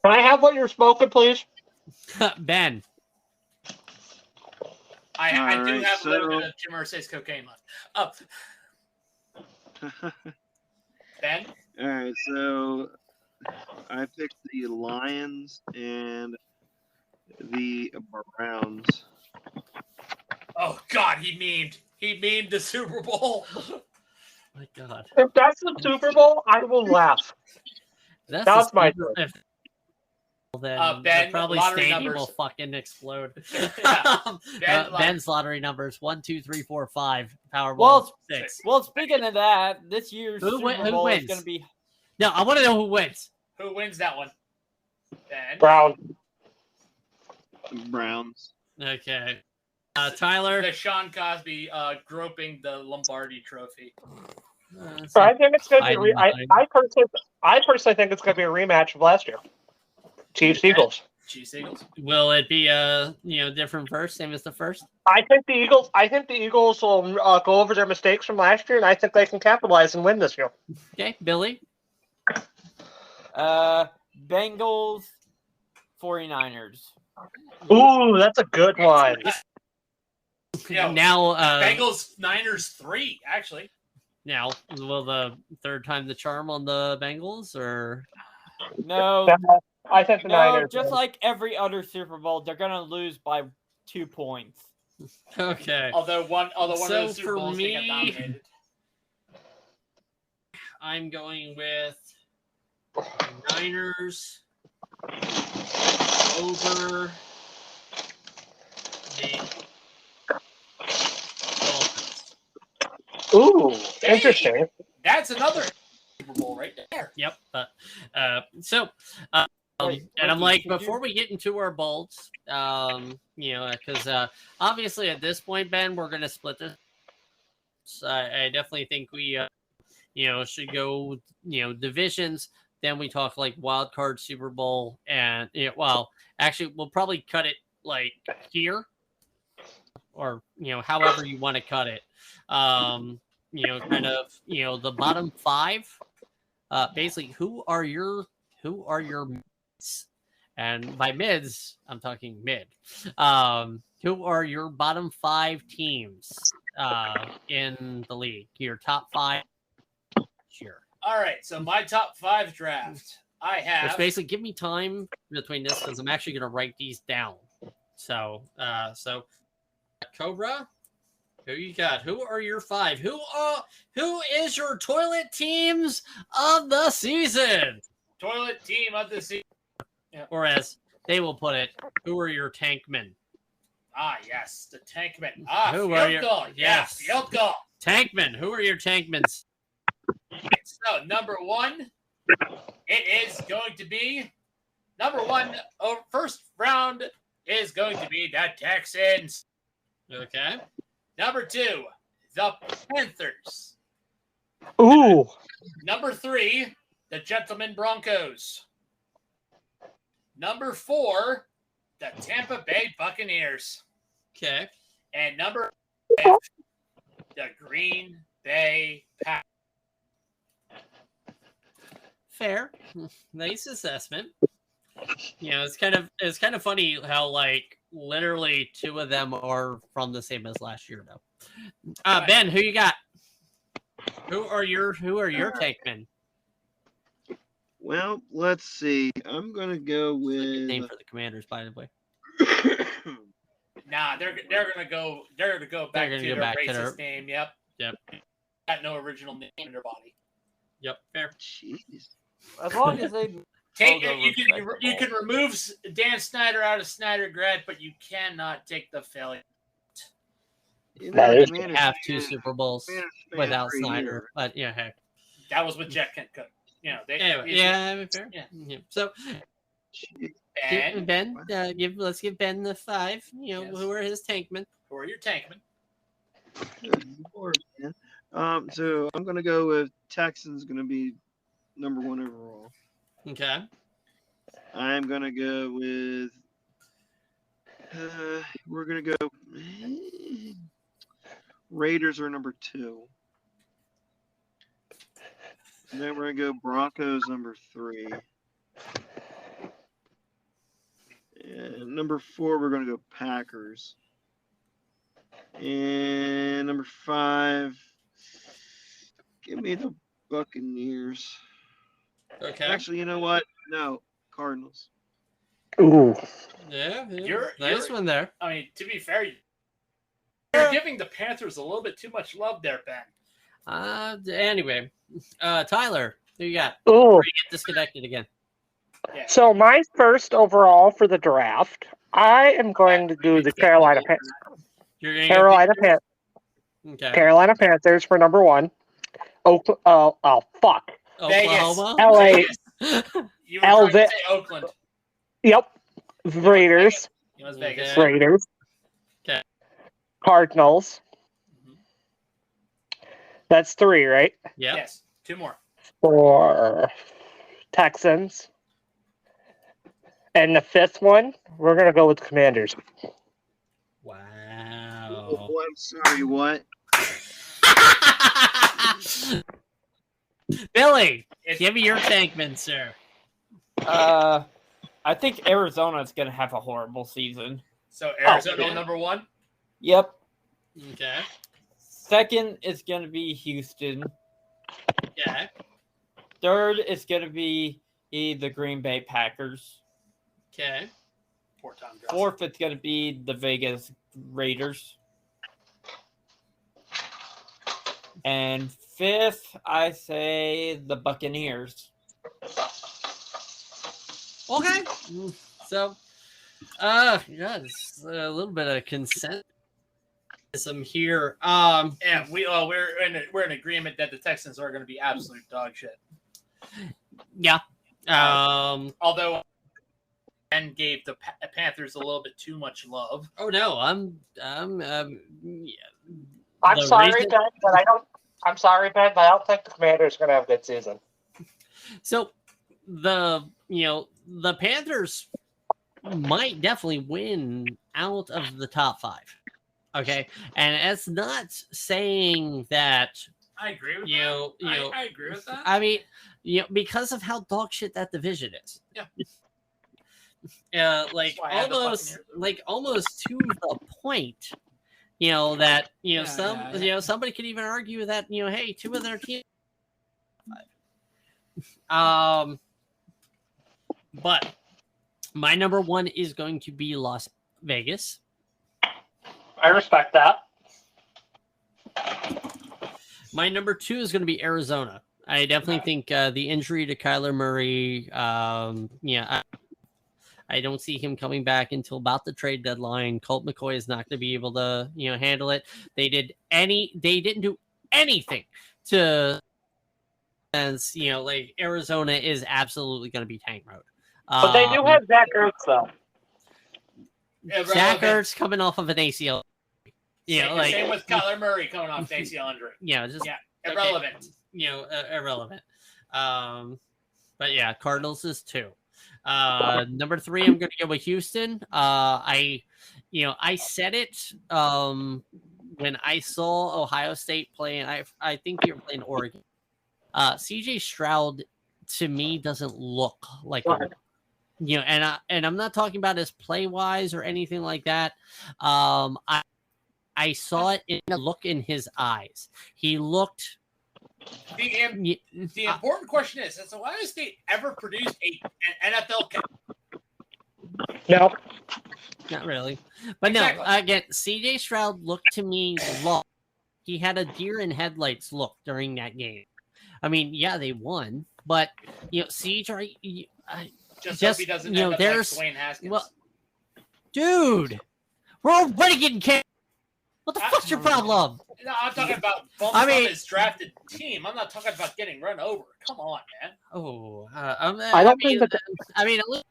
I have what you're smoking, please? Ben. I do Alright, have a little so- bit of Jim Irsay's cocaine left. Up. Ben? All right, so I picked the Lions and the Browns. Oh, God, he memed the Super Bowl. My God. If that's the Super Bowl, I will laugh. That's That's the my Super- choice. if- Then Ben, probably lottery stadium numbers. will fucking explode. Yeah. Ben, Ben's lottery numbers 1, 2, 3, 4, 5. Powerball Well, 6. Well, speaking of that, this year's Who Super win- who Bowl is wins? going to be. No, I want to know who wins. who wins that one? Ben? Brown. Browns. Okay. Tyler. The Sean Cosby groping the Lombardi trophy. So I think it's going to be. Fine. I personally think it's going to be a rematch of last year. Chiefs Eagles. Chiefs, Eagles. Will it be different first, same as the first? I think the Eagles will go over their mistakes from last year, and I think they can capitalize and win this year. Okay, Billy. Bengals, 49ers. Ooh, that's a good one. Yeah. Now, Bengals, Niners 3, actually. now, will the third time the charm on the Bengals, or No, I think the no, Niners. just like every other Super Bowl, they're going to lose by 2 points. okay? Although one of So those Super for Bowls they got me- dominated. I'm going with Niners over the Dolphins. Ooh, interesting. That's another Super Bowl right there. Yep. Wait, and I'm wait, like, did you- before we get into our bolts, because obviously at this point, Ben, we're gonna split this. So I definitely think we, should go, divisions. Then we talk like wild card Super Bowl, and actually, we'll probably cut it like here, or however you want to cut it. Kind of, the bottom 5. Basically, who are your mids? And by mids, I'm talking mid. Who are your bottom 5 teams in the league? Your top 5 this year. All right, so my top 5 draft. I Which have basically give me time between this because I'm actually going to write these down. So Cobra, who you got? Who are your 5? Who is your toilet teams of the season? toilet team of the season. Or as they will put it, who are your tankmen? Ah, yes, the Tankman. Who field are your- goal. yes. Field goal. Tankmen. Who are your tankmen? So number 1, it is going to be first round is going to be the Texans. Okay. Number 2, the Panthers. Ooh, Number 3, the Gentlemen Broncos. Number 4, the Tampa Bay Buccaneers. Okay. And number 5, the Green Bay Packers. Fair. Nice assessment. You know, it's kind of funny how like literally 2 of them are from the same as last year though. Ben, who you got? Who are your takemen? Well, let's see. I'm gonna go Name with. for the Commanders, by the way. Nah, they're gonna go back gonna to go their back to racist their- name. Yep. Yep. Got no original name in their body. Yep. Fair. Jeez. As long as they Take logo you can respectable. remove Dan Snyder out of Snyder Grad, but you cannot take the failure. You That know, is- Commanders Have 2 fans- Super Bowls Commanders fans without are a Snyder, hero. but yeah, heck. That was with Jet Kent Cook. You know, they Anyway, yeah, I mean, fair. Yeah. So Jeez. And Ben, let's give Ben the 5. You know, Yes. who are his tankmen? who are your tankmen? Good Lord, man. So I'm gonna go with Texans. Gonna be number 1 overall. Okay. I'm gonna go with. We're gonna go. Raiders are number 2. And then we're gonna go Broncos number 3. And number 4, we're gonna go Packers. And number 5, give me the Buccaneers. Okay. Actually, you know what? No, Cardinals. Ooh. Yeah. You're- Nice one there. I mean, to be fair, you're giving the Panthers a little bit too much love there, Ben. Anyway, Tyler, who you got? Ooh. Before you get disconnected again. Yeah. So my first overall for the draft, I am going to do the Carolina You're gonna Carolina Carolina Panthers for number 1. Fuck. Oklahoma. LA. You were trying to Elvis. say Oakland. Yep. Raiders. It was Vegas. Okay. Raiders. Okay. Cardinals. Mhm. That's 3, right? Yep. Yes. 2 more. 4 Texans. And the 5th one, we're gonna go with Commanders. Wow. Oh, I'm sorry. What? Billy, It's, give me your tankman, sir. I think Arizona is going to have a horrible season. so Arizona yeah. number 1. Yep. Okay. Second is going to be Houston. Yeah. Third is going to be the Green Bay Packers. Okay. Poor Tom Gross. Fourth is going to be the Vegas Raiders. And fifth, I say the Buccaneers. Okay. So, yeah, it's a little bit of consensus here. And we're in agreement that the Texans are going to be absolute dog shit. Yeah. Although Ben gave the Panthers a little bit too much love. Oh no, yeah. I'm The sorry, reason- Ben, but I don't. I'm sorry, Ben, but I don't think the Commanders are gonna have a good season. So the Panthers might definitely win out of the top 5. Okay, and it's not saying that I agree with I agree with that. I mean, because of how dog shit that division is. Yeah. Like That's why I have the almost to the point, that Yeah. somebody could even argue that hey, 2 of their teams. But my number 1 is going to be Las Vegas. I respect that. My number 2 is going to be Arizona. I definitely think the injury to Kyler Murray, I don't see him coming back until about the trade deadline. Colt McCoy is not going to be able to, handle it. They didn't do anything to, like Arizona is absolutely going to be tank mode. But they do have Zach Ertz, though. Zach Ertz coming off of an ACL. Same with Kyler Murray coming off ACL injury. Just Yeah, irrelevant. irrelevant. But yeah, Cardinals is 2. Number 3, I'm going to go with Houston. I said it when I saw Ohio State playing. I think you were playing Oregon. CJ Stroud to me doesn't look like a, and I'm not talking about his play wise or anything like that. I saw it in a look in his eyes. He looked. The important question is: has Ohio State ever produced an NFL No. Not really. But Exactly. no, again, CJ Stroud looked to me lost. He had a deer in headlights look during that game. I mean, yeah, they won, but CJ, Just Just, hope he doesn't you know, end up there's- like Dwayne Haskins. well, dude, we're already getting canceled. What the fuck's your problem? No, I'm talking about bumps I mean- on his drafted team. I'm not talking about getting run over. Come on, man. Oh, I don't think that. I mean, at least,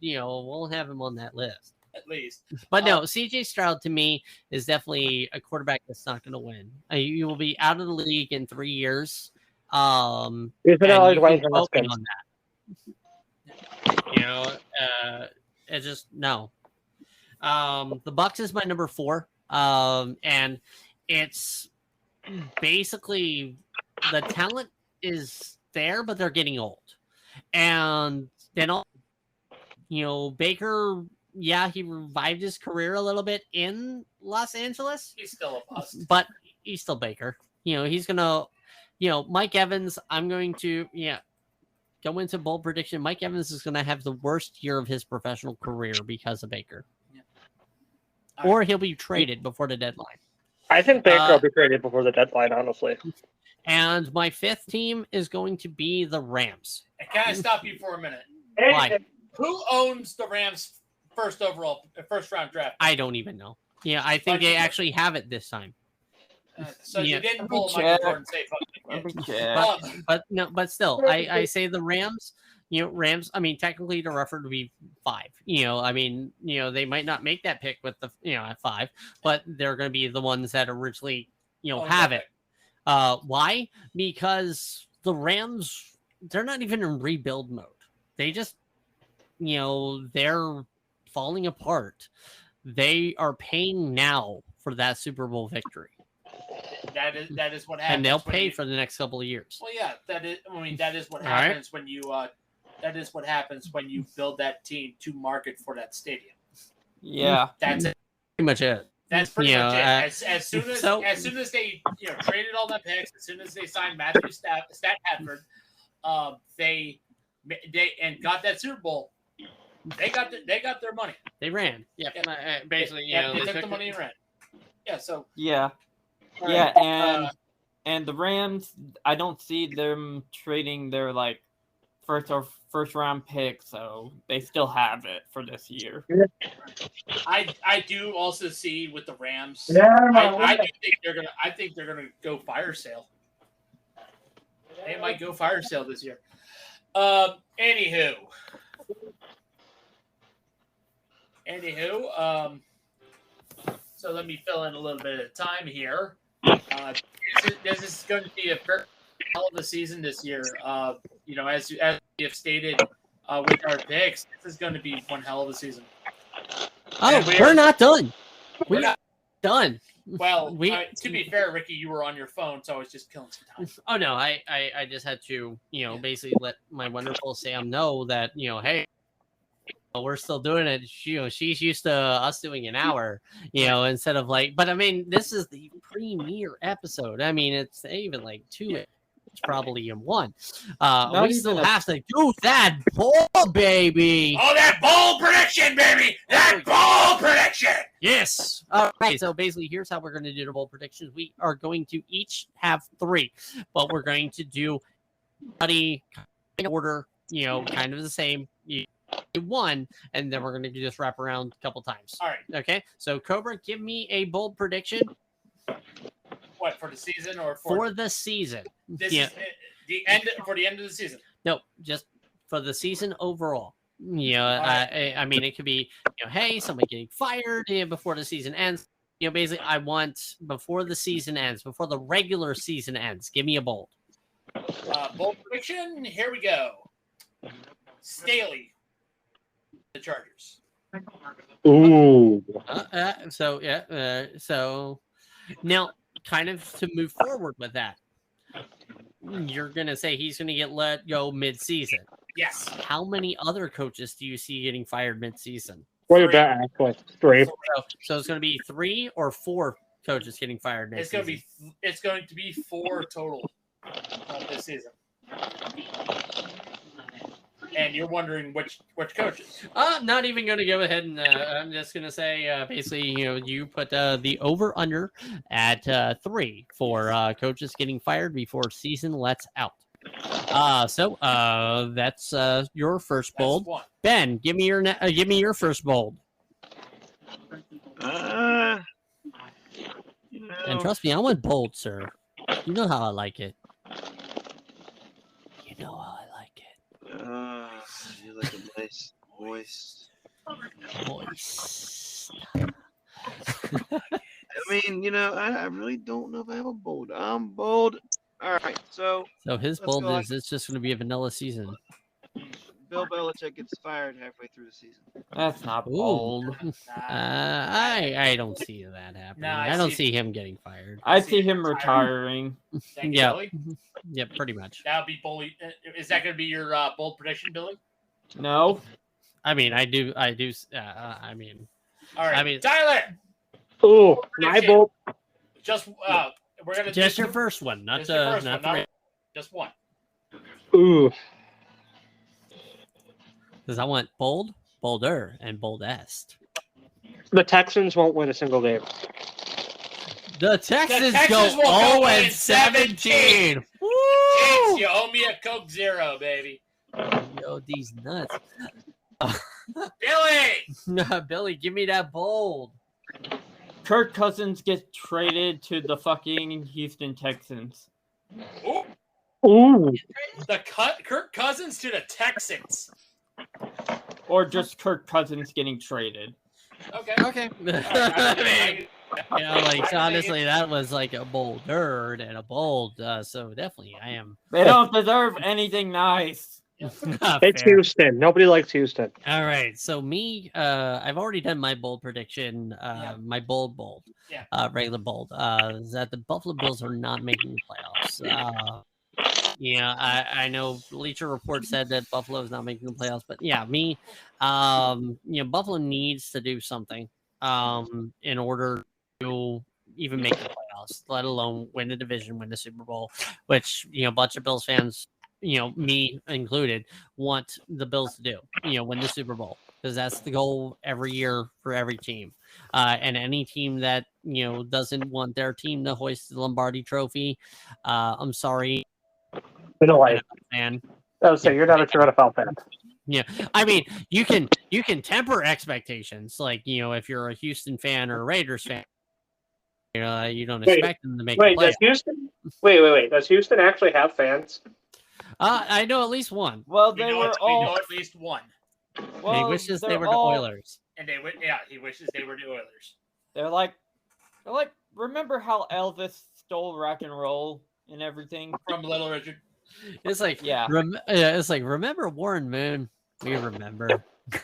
we'll have him on that list. At least. But no, CJ Stroud to me is definitely a quarterback that's not going to win. You will be out of the league in 3 years. He's And another you Dwayne can vote me Haskins. on that. It's just no. The Bucks is my number 4. And it's basically the talent is there, but they're getting old. And then Baker, yeah, he revived his career a little bit in Los Angeles, He's still a bust. but he's still Baker. He's gonna, Mike Evans. I'm going to, go into bold prediction. Mike Evans is gonna have the worst year of his professional career because of Baker, or he'll be traded before the deadline. I think Baker will be traded before the deadline, honestly. Mm-hmm. And my 5th team is going to be the Rams. And can I stop you for a minute? Why? Who owns the Rams' first round draft? I don't even know. I think they actually have it this time. So Yeah. you didn't pull Let me Michael check. Jordan and say fuck Let me it. check. But still, I say the Rams. Rams. I mean, technically, the record would be 5. I mean, they might not make that pick with the at 5, but they're going to be the ones that originally have it. Why? Because the Rams, they're not even in rebuild mode. They just, they're falling apart. They are paying now for that Super Bowl victory, That is what happens. and they'll when pay you- for the next couple of years. Well, yeah, that is what All right. happens when you. That is what happens when you build that team to market for that stadium. Yeah. That's it. Pretty much it. That's pretty Yeah, much it. As soon as they traded all that picks, as soon as they signed Matthew Stafford, they and got that Super Bowl. They got their money. They ran. Yeah, basically, they took the money and ran. Yeah. So Yeah. all Yeah, right, and the Rams, I don't see them trading their first round pick, so they still have it for this year. I do also see with the Rams. Yeah, I think they're gonna go fire sale. They might go fire sale this year. Anywho, so let me fill in a little bit of time here. This is going to be a hell of a season this year. As we have stated with our picks, this is going to be one hell of a season. Oh, And we're not done. We're We're not- not done. Well, We- to be fair, Ricky, you were on your phone, so I was just killing some time. Oh no, I just had to, basically let my wonderful Sam know that, hey, we're still doing it. She's used to us doing an hour, instead of but I mean, this is the premiere episode. I mean, it's even 2. It's probably in 1. We still have to do that ball, baby. Oh, that ball prediction, baby! That ball prediction! Yes. All right. So basically, here's how we're going to do the bowl predictions. We are going to each have 3, but we're going to do in order, kind of the same. You do 1, and then we're going to just wrap around a couple times. All right. Okay. So Cobra, give me a bold prediction What, for the season or for the season. this Yeah. is the end for the end of the season? No, just for the season overall. right. I mean, it could be, hey, somebody getting fired before the season ends. Basically, I want before the season ends, before the regular season ends. Give me a bold. Bold prediction. Here we go. Staley, the Chargers. Ooh. So now, kind of to move forward with that, you're gonna say he's gonna get let go mid-season. Yes. How many other coaches do you see getting fired mid-season? What did that act like? 3. So it's gonna be 3 or 4 coaches getting fired It's mid-season. going to be 4 total this season. And you're wondering which coaches? Not even going to go ahead and I'm just going to say basically, you put the over under at 3 for coaches getting fired before season lets out. So that's your first bold. That's 1. Ben, give me your first bold. And trust me, I went bold, sir. You know how I like it. You know how I like it. You like a nice voice. Voice. I mean, I really don't know if I have a bold. I'm bold. All right, so So his Let's bold go is it's just going to be a vanilla season. Bill Belichick gets fired halfway through the season. That's not Ooh. bold. I don't see that happening. No, I I don't see- see him getting fired. I see him retiring. Thank you, Yeah. Billy. Yeah, pretty much. That would be bully. Is that going to be your bold prediction, Billy? No. I mean, I do. I mean, All right, I mean- Tyler. Ooh, my Prediction. bold. Just we're gonna just do your first one, not just your first not one, three. just one. Ooh. Because I want bold, bolder, and boldest. The Texans won't win a single game. The Texans, Texans go will go 0 in and 17. Jinx, Woo! you owe me a Coke Zero, baby. Yo, these nuts. Billy. Billy, give me that bold. Kirk Cousins gets traded to the fucking Houston Texans. Ooh, Ooh. Kirk Cousins to the Texans. Or just Kirk Cousins getting traded. Okay. Okay. I Honestly, that was like a bolder and a bold. So definitely, I am. They don't deserve anything nice. It's Fair. Houston. Nobody likes Houston. All right. So me, I've already done my bold prediction. Yeah. My bold. Yeah. Regular bold. Is that the Buffalo Bills are not making the playoffs. I know Bleacher Report said that Buffalo is not making the playoffs, but yeah, me, Buffalo needs to do something in order to even make the playoffs, let alone win the division, win the Super Bowl, which, a bunch of Bills fans, me included, want the Bills to do, win the Super Bowl, because that's the goal every year for every team. And any team that, doesn't want their team to hoist the Lombardi trophy, I'm sorry, You know, like, man. I would say you're not a true NFL fan. I mean, you can temper expectations, like, if you're a Houston fan or a Raiders fan, you don't Wait, expect them to make Wait, the does playoffs. Houston? Wait. Does Houston actually have fans? I know at least one. Well, We they know, were we know all. at least one, Well, he wishes they they're were all- the Oilers. and he wishes they were the Oilers. They're like, remember how Elvis stole rock and roll and everything? From Little Richard. It's like, Yeah. it's like, remember Warren Moon? We remember.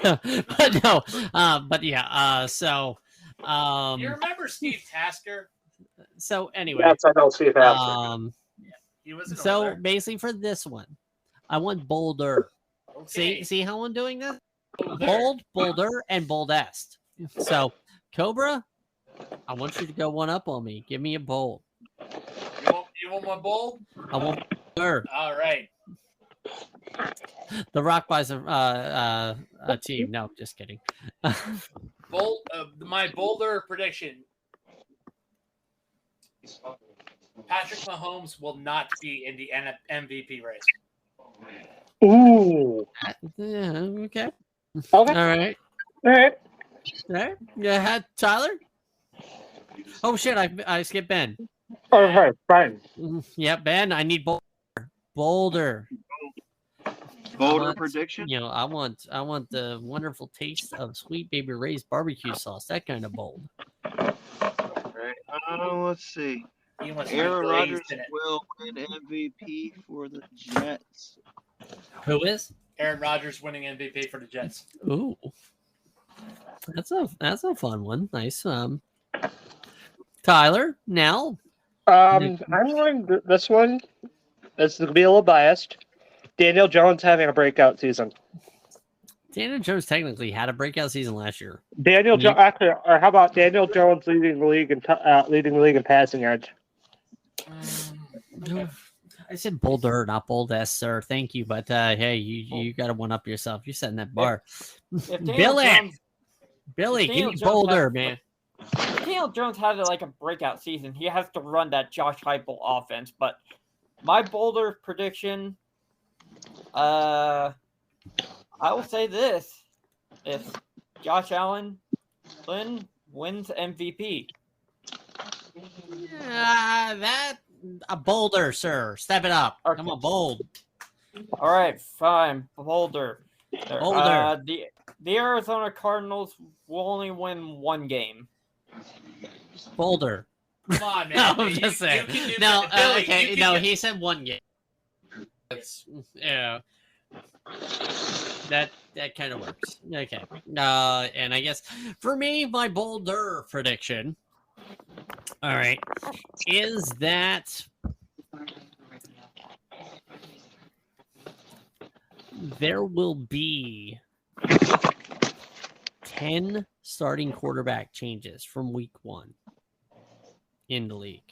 But no, but yeah, so You remember Steve Tasker? so anyway, Yes, I know Steve Asher. He was an so Oiler. basically for this one, I want bolder. Okay. See how I'm doing this? Older. Bold, bolder, and boldest. So, Cobra, I want you to go one up on me. Give me a bold. You want one bold? I want bolder. All right. The Rock buys a team. No, just kidding. Bold. My bolder prediction: Patrick Mahomes will not be in the MVP race. Ooh. Yeah, okay. Okay. All right. All right. All right. Yeah, Tyler? Oh, shit. I skipped Ben. Okay. Fine. Yeah, Ben, I need bolder. Bolder want- prediction? I want the wonderful taste of Sweet Baby Ray's barbecue sauce. That kind of bold. Right. Let's see. He wants to be Aaron glazed Rodgers in it. will win MVP for the Jets. Who is? Aaron Rodgers winning MVP for the Jets. Ooh, that's a fun one. Nice. Tyler, now I'm going this one. This is going to be a little biased. Daniel Jones having a breakout season. Daniel Jones technically had a breakout season last year. Daniel Jones, actually, or how about Daniel Jones leading the league in passing yards? I said bolder, not bold S, sir. Thank you, but hey, you got to one up yourself. You're setting that bar. If Daniel Billy, Jones, Billy, if give Daniel me Jones bolder, had- man. if Daniel Jones had like a breakout season, he has to run that Josh Heupel offense. But my bolder prediction, I will say this: if Josh Allen wins MVP, That a boulder, sir. Step it up. Okay. Come on, bold. all right, fine, bolder. There. Bolder. The Arizona Cardinals will only win one game. Boulder. Come on, man. No, I'm You- just saying. you can do No, that. Billy, okay. you No, can- he said one game. Yeah. That kind of works. Okay. And I guess for me, my bolder prediction, all right, is that there will be 10 starting quarterback changes from week 1 in the league,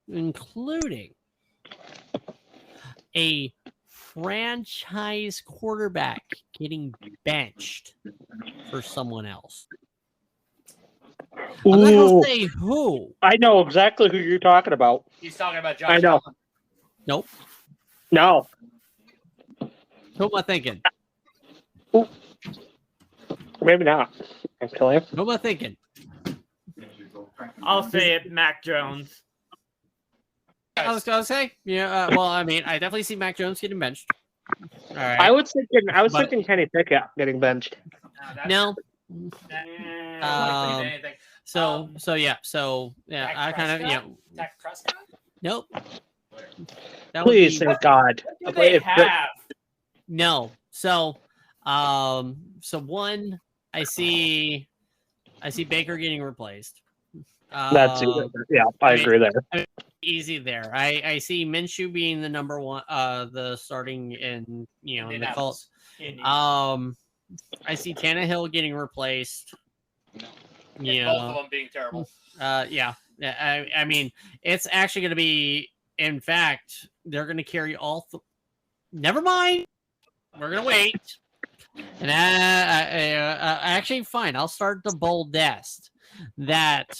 including a franchise quarterback getting benched for someone else. I'm not Ooh, gonna say who. I know exactly who you're talking about. He's talking about Josh I know. Allen. Nope. No. Who am I thinking? Maybe not. Actually. Who am I thinking? I'll say it, Mac Jones. I was gonna say, yeah. Well, I mean, I definitely see Mac Jones getting benched. All right. I was But- thinking Kenny Pickett getting benched. No. Anything. So yeah. Dak I kind of Prescott? Dak Prescott? Nope. That would Please, be- thank God. What do they If- have? No. So one, I see Baker getting replaced. That's yeah, I agree there. Easy there. I see Minshew being the number one, the starting in in the Colts. I see Tannehill getting replaced. Both of them being terrible. Yeah. I mean, it's actually going to be. In fact, they're going to carry all. Never mind. We're going to wait. And actually, fine. I'll start the boldest. That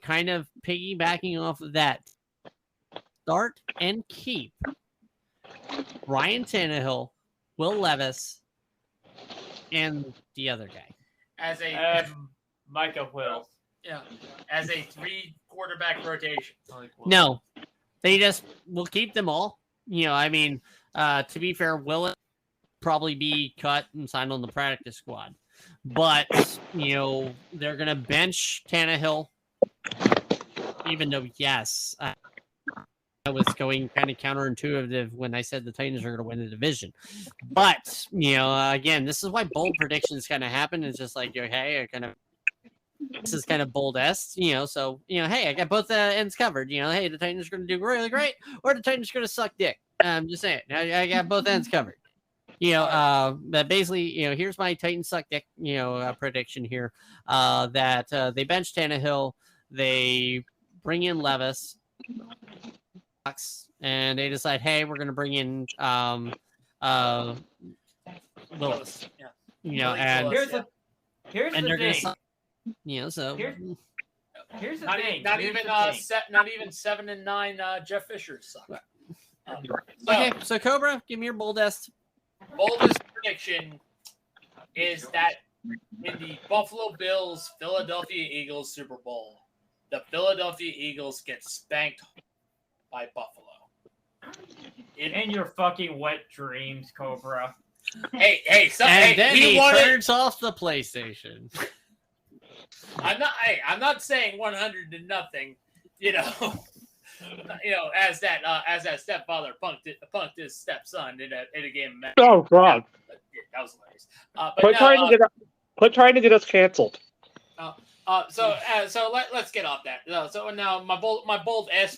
kind of piggybacking off of that. Start and keep Ryan Tannehill, Will Levis, and the other guy. As a Micah Wills. as a 3 quarterback rotation. No, they just will keep them all. I mean, to be fair, Will probably be cut and signed on the practice squad, but they're gonna bench Tannehill, even though yes, I was going kind of counterintuitive when I said the Titans are going to win the division, but again, this is why bold predictions kind of happen. It's just like hey, this is kind of bold-esque, so, hey, I got both ends covered. Hey, the Titans are going to do really great, or the Titans are going to suck dick. I'm just saying. I got both ends covered. But basically, here's my Titans suck dick, prediction here. That they bench Tannehill, they bring in Levis, and they decide, hey, we're going to bring in Willis. And Willis, Here's and the they're going thing. to, so Here's the Not, thing. not Here's even the thing. not even 7 and 9 Jeff Fisher suck. okay. So Cobra, give me your boldest. Boldest prediction is that in the Buffalo Bills Philadelphia Eagles Super Bowl, the Philadelphia Eagles get spanked by Buffalo. In your fucking wet dreams, Cobra. Hey, And then he he wanted. turns off the PlayStation. I'm not saying 100-0. You know, as that stepfather punked his stepson in a game of Madden. Oh God! That was hilarious. But Quit trying to get us canceled. So let's get off that. So now my bold S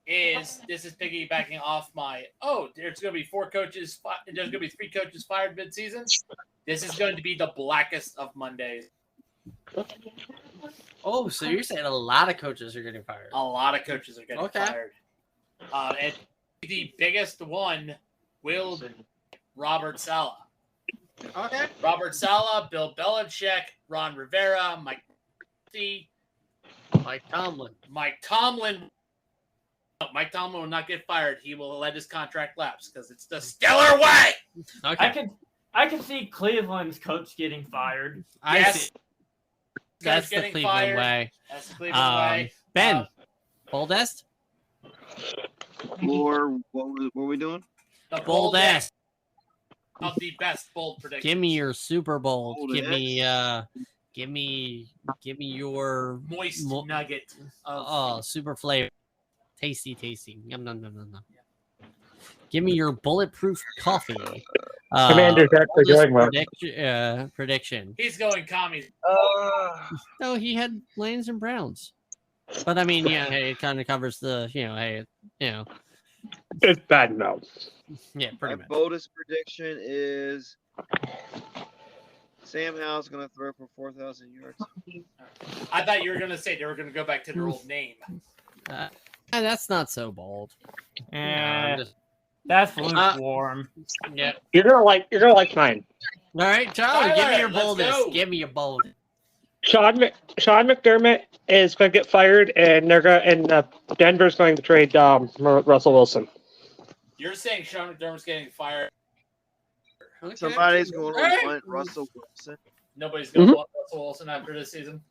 is piggybacking off my there's going to be 4 coaches. There's going to be 3 coaches fired midseason. This is going to be the blackest of Mondays. Oh, so you're saying a lot of coaches are getting fired? A lot of coaches are getting Okay. fired. And the biggest one will be Robert Saleh. Okay. Robert Saleh, Bill Belichick, Ron Rivera, Mike Tomlin. Mike Tomlin will not get fired. He will let his contract lapse because it's the stellar way. Okay. I can see Cleveland's coach getting fired. I Yes. see. That's the getting Cleveland fired. way. That's the Cleveland way. Ben, boldest? Or what were we doing? The Boldest. of the best bold predictions. Give me your super bold. Boldest. Give me your moist mo- nugget. Of, super flavor. Tasty. Yum, nom, nom, nom, nom. Give me your bulletproof coffee. Commander's actually doing well. Prediction. he's going commies. No, he had Lions and Browns. But I mean, yeah, hey, it kind of covers the, It's bad now. yeah, My pretty much. boldest prediction is Sam Howell's going to throw for 4,000 yards. I thought you were going to say they were going to go back to their old name. That's not so bold. I'm just- That's lukewarm. yeah. You're gonna like mine. All right, Charlie, give me your let's boldest. go. Give me your bold. Sean McDermott is going to get fired, and Denver's going to trade Russell Wilson. You're saying Sean McDermott's getting fired. Okay. Somebody's going to Hey! want Russell Wilson. Nobody's going to want Russell Wilson after this season.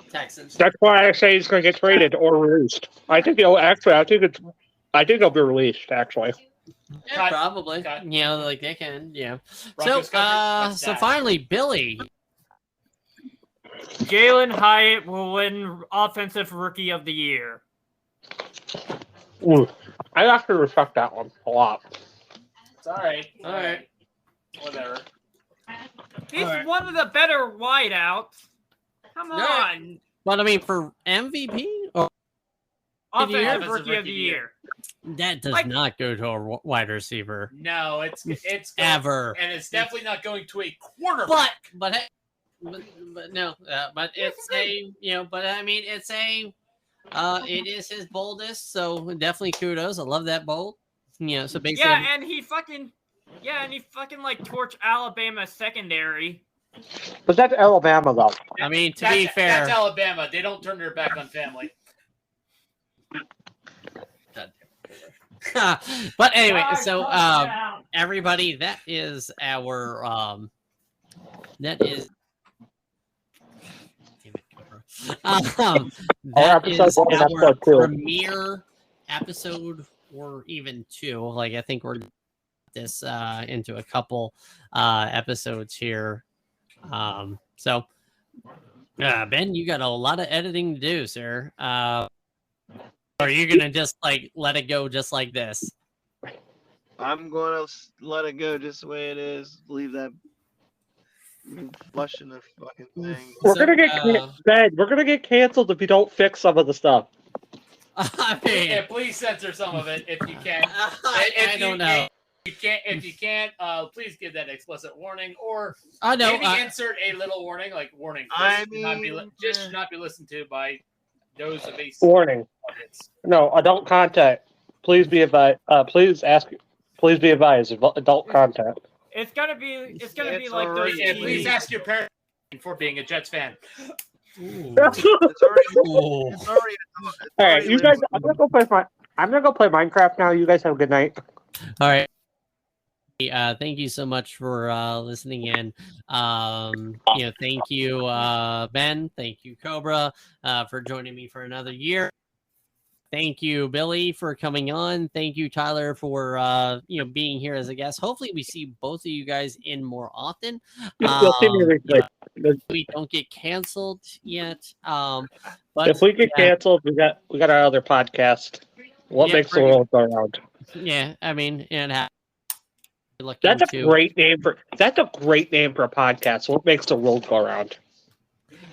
Texans. That's why I say he's going to get traded or released. I think he'll be released. Actually, Yeah, Cut. probably. Cut. Like they can. Yeah. Broncos So, country. What's so that? finally, Billy. Jalen Hyatt will win Offensive Rookie of the Year. Ooh, I actually respect that one a lot. It's all right. All right. Whatever. He's Alright. one of the better wideouts. Come Alright. on. But I mean, for MVP, or Offensive Offensive Rookie of the Year. that does Like- not go to a wide receiver No, it's going, ever. and it's definitely not going to a quarterback. But no, but it's a but I mean it's a it is his boldest, so definitely kudos. I love that bold. So basically, And he fucking like torched Alabama secondary. But that's Alabama, though. I mean to That's, be fair, that's Alabama. They don't turn their back on family. but anyway, so Touchdown. everybody, that is our that is. That episode is one and our episode two. premiere episode, or even 2. Like I think we're this into a couple episodes here. So Ben, you got a lot of editing to do, sir. Or are you gonna just like let it go just like this? I'm going to let it go just the way it is. Leave that flushing the fucking thing. We're So, gonna get Ben. We're gonna get canceled if you don't fix some of the stuff. I mean, Yeah, please censor some of it if you can. I don't know. If you can't, please give that explicit warning, or I know. maybe insert a little warning, like warning. I This should not be listened to by those of a Warning: audience. no adult content. Please be advised. Please be advised. Adult content. It's gonna be It's like already- those. Yeah, Please. please ask your parents for being a Jets fan. Ooh. It's already. Ooh. It's already. All right, you guys. I'm gonna go play Minecraft now. You guys have a good night. All right. Thank you so much for listening in. Thank you, Ben. Thank you, Cobra, for joining me for another year. Thank you, Billy, for coming on. Thank you, Tyler, for being here as a guest. Hopefully, we see both of you guys in more often. You'll see me weekly. we don't get canceled yet. But If we get canceled, we got our other podcast. What Yeah, makes the world go round? yeah, I mean, That's a great name for a podcast. What makes the world go round?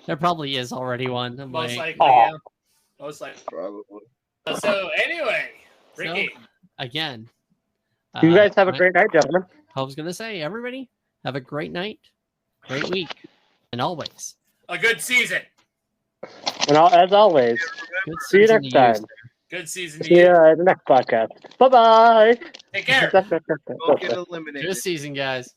There probably is already one. I'm Most like, likely, Aw. yeah. Most likely. Probably. So anyway, Ricky. again. You guys have a I great night, gentlemen. was gonna say, everybody have a great night, great week, and always A good season. And as always, good see you season next to you, time. Good season to See you. you in the next podcast. Bye bye. Take care. Don't get eliminated. Good season, guys.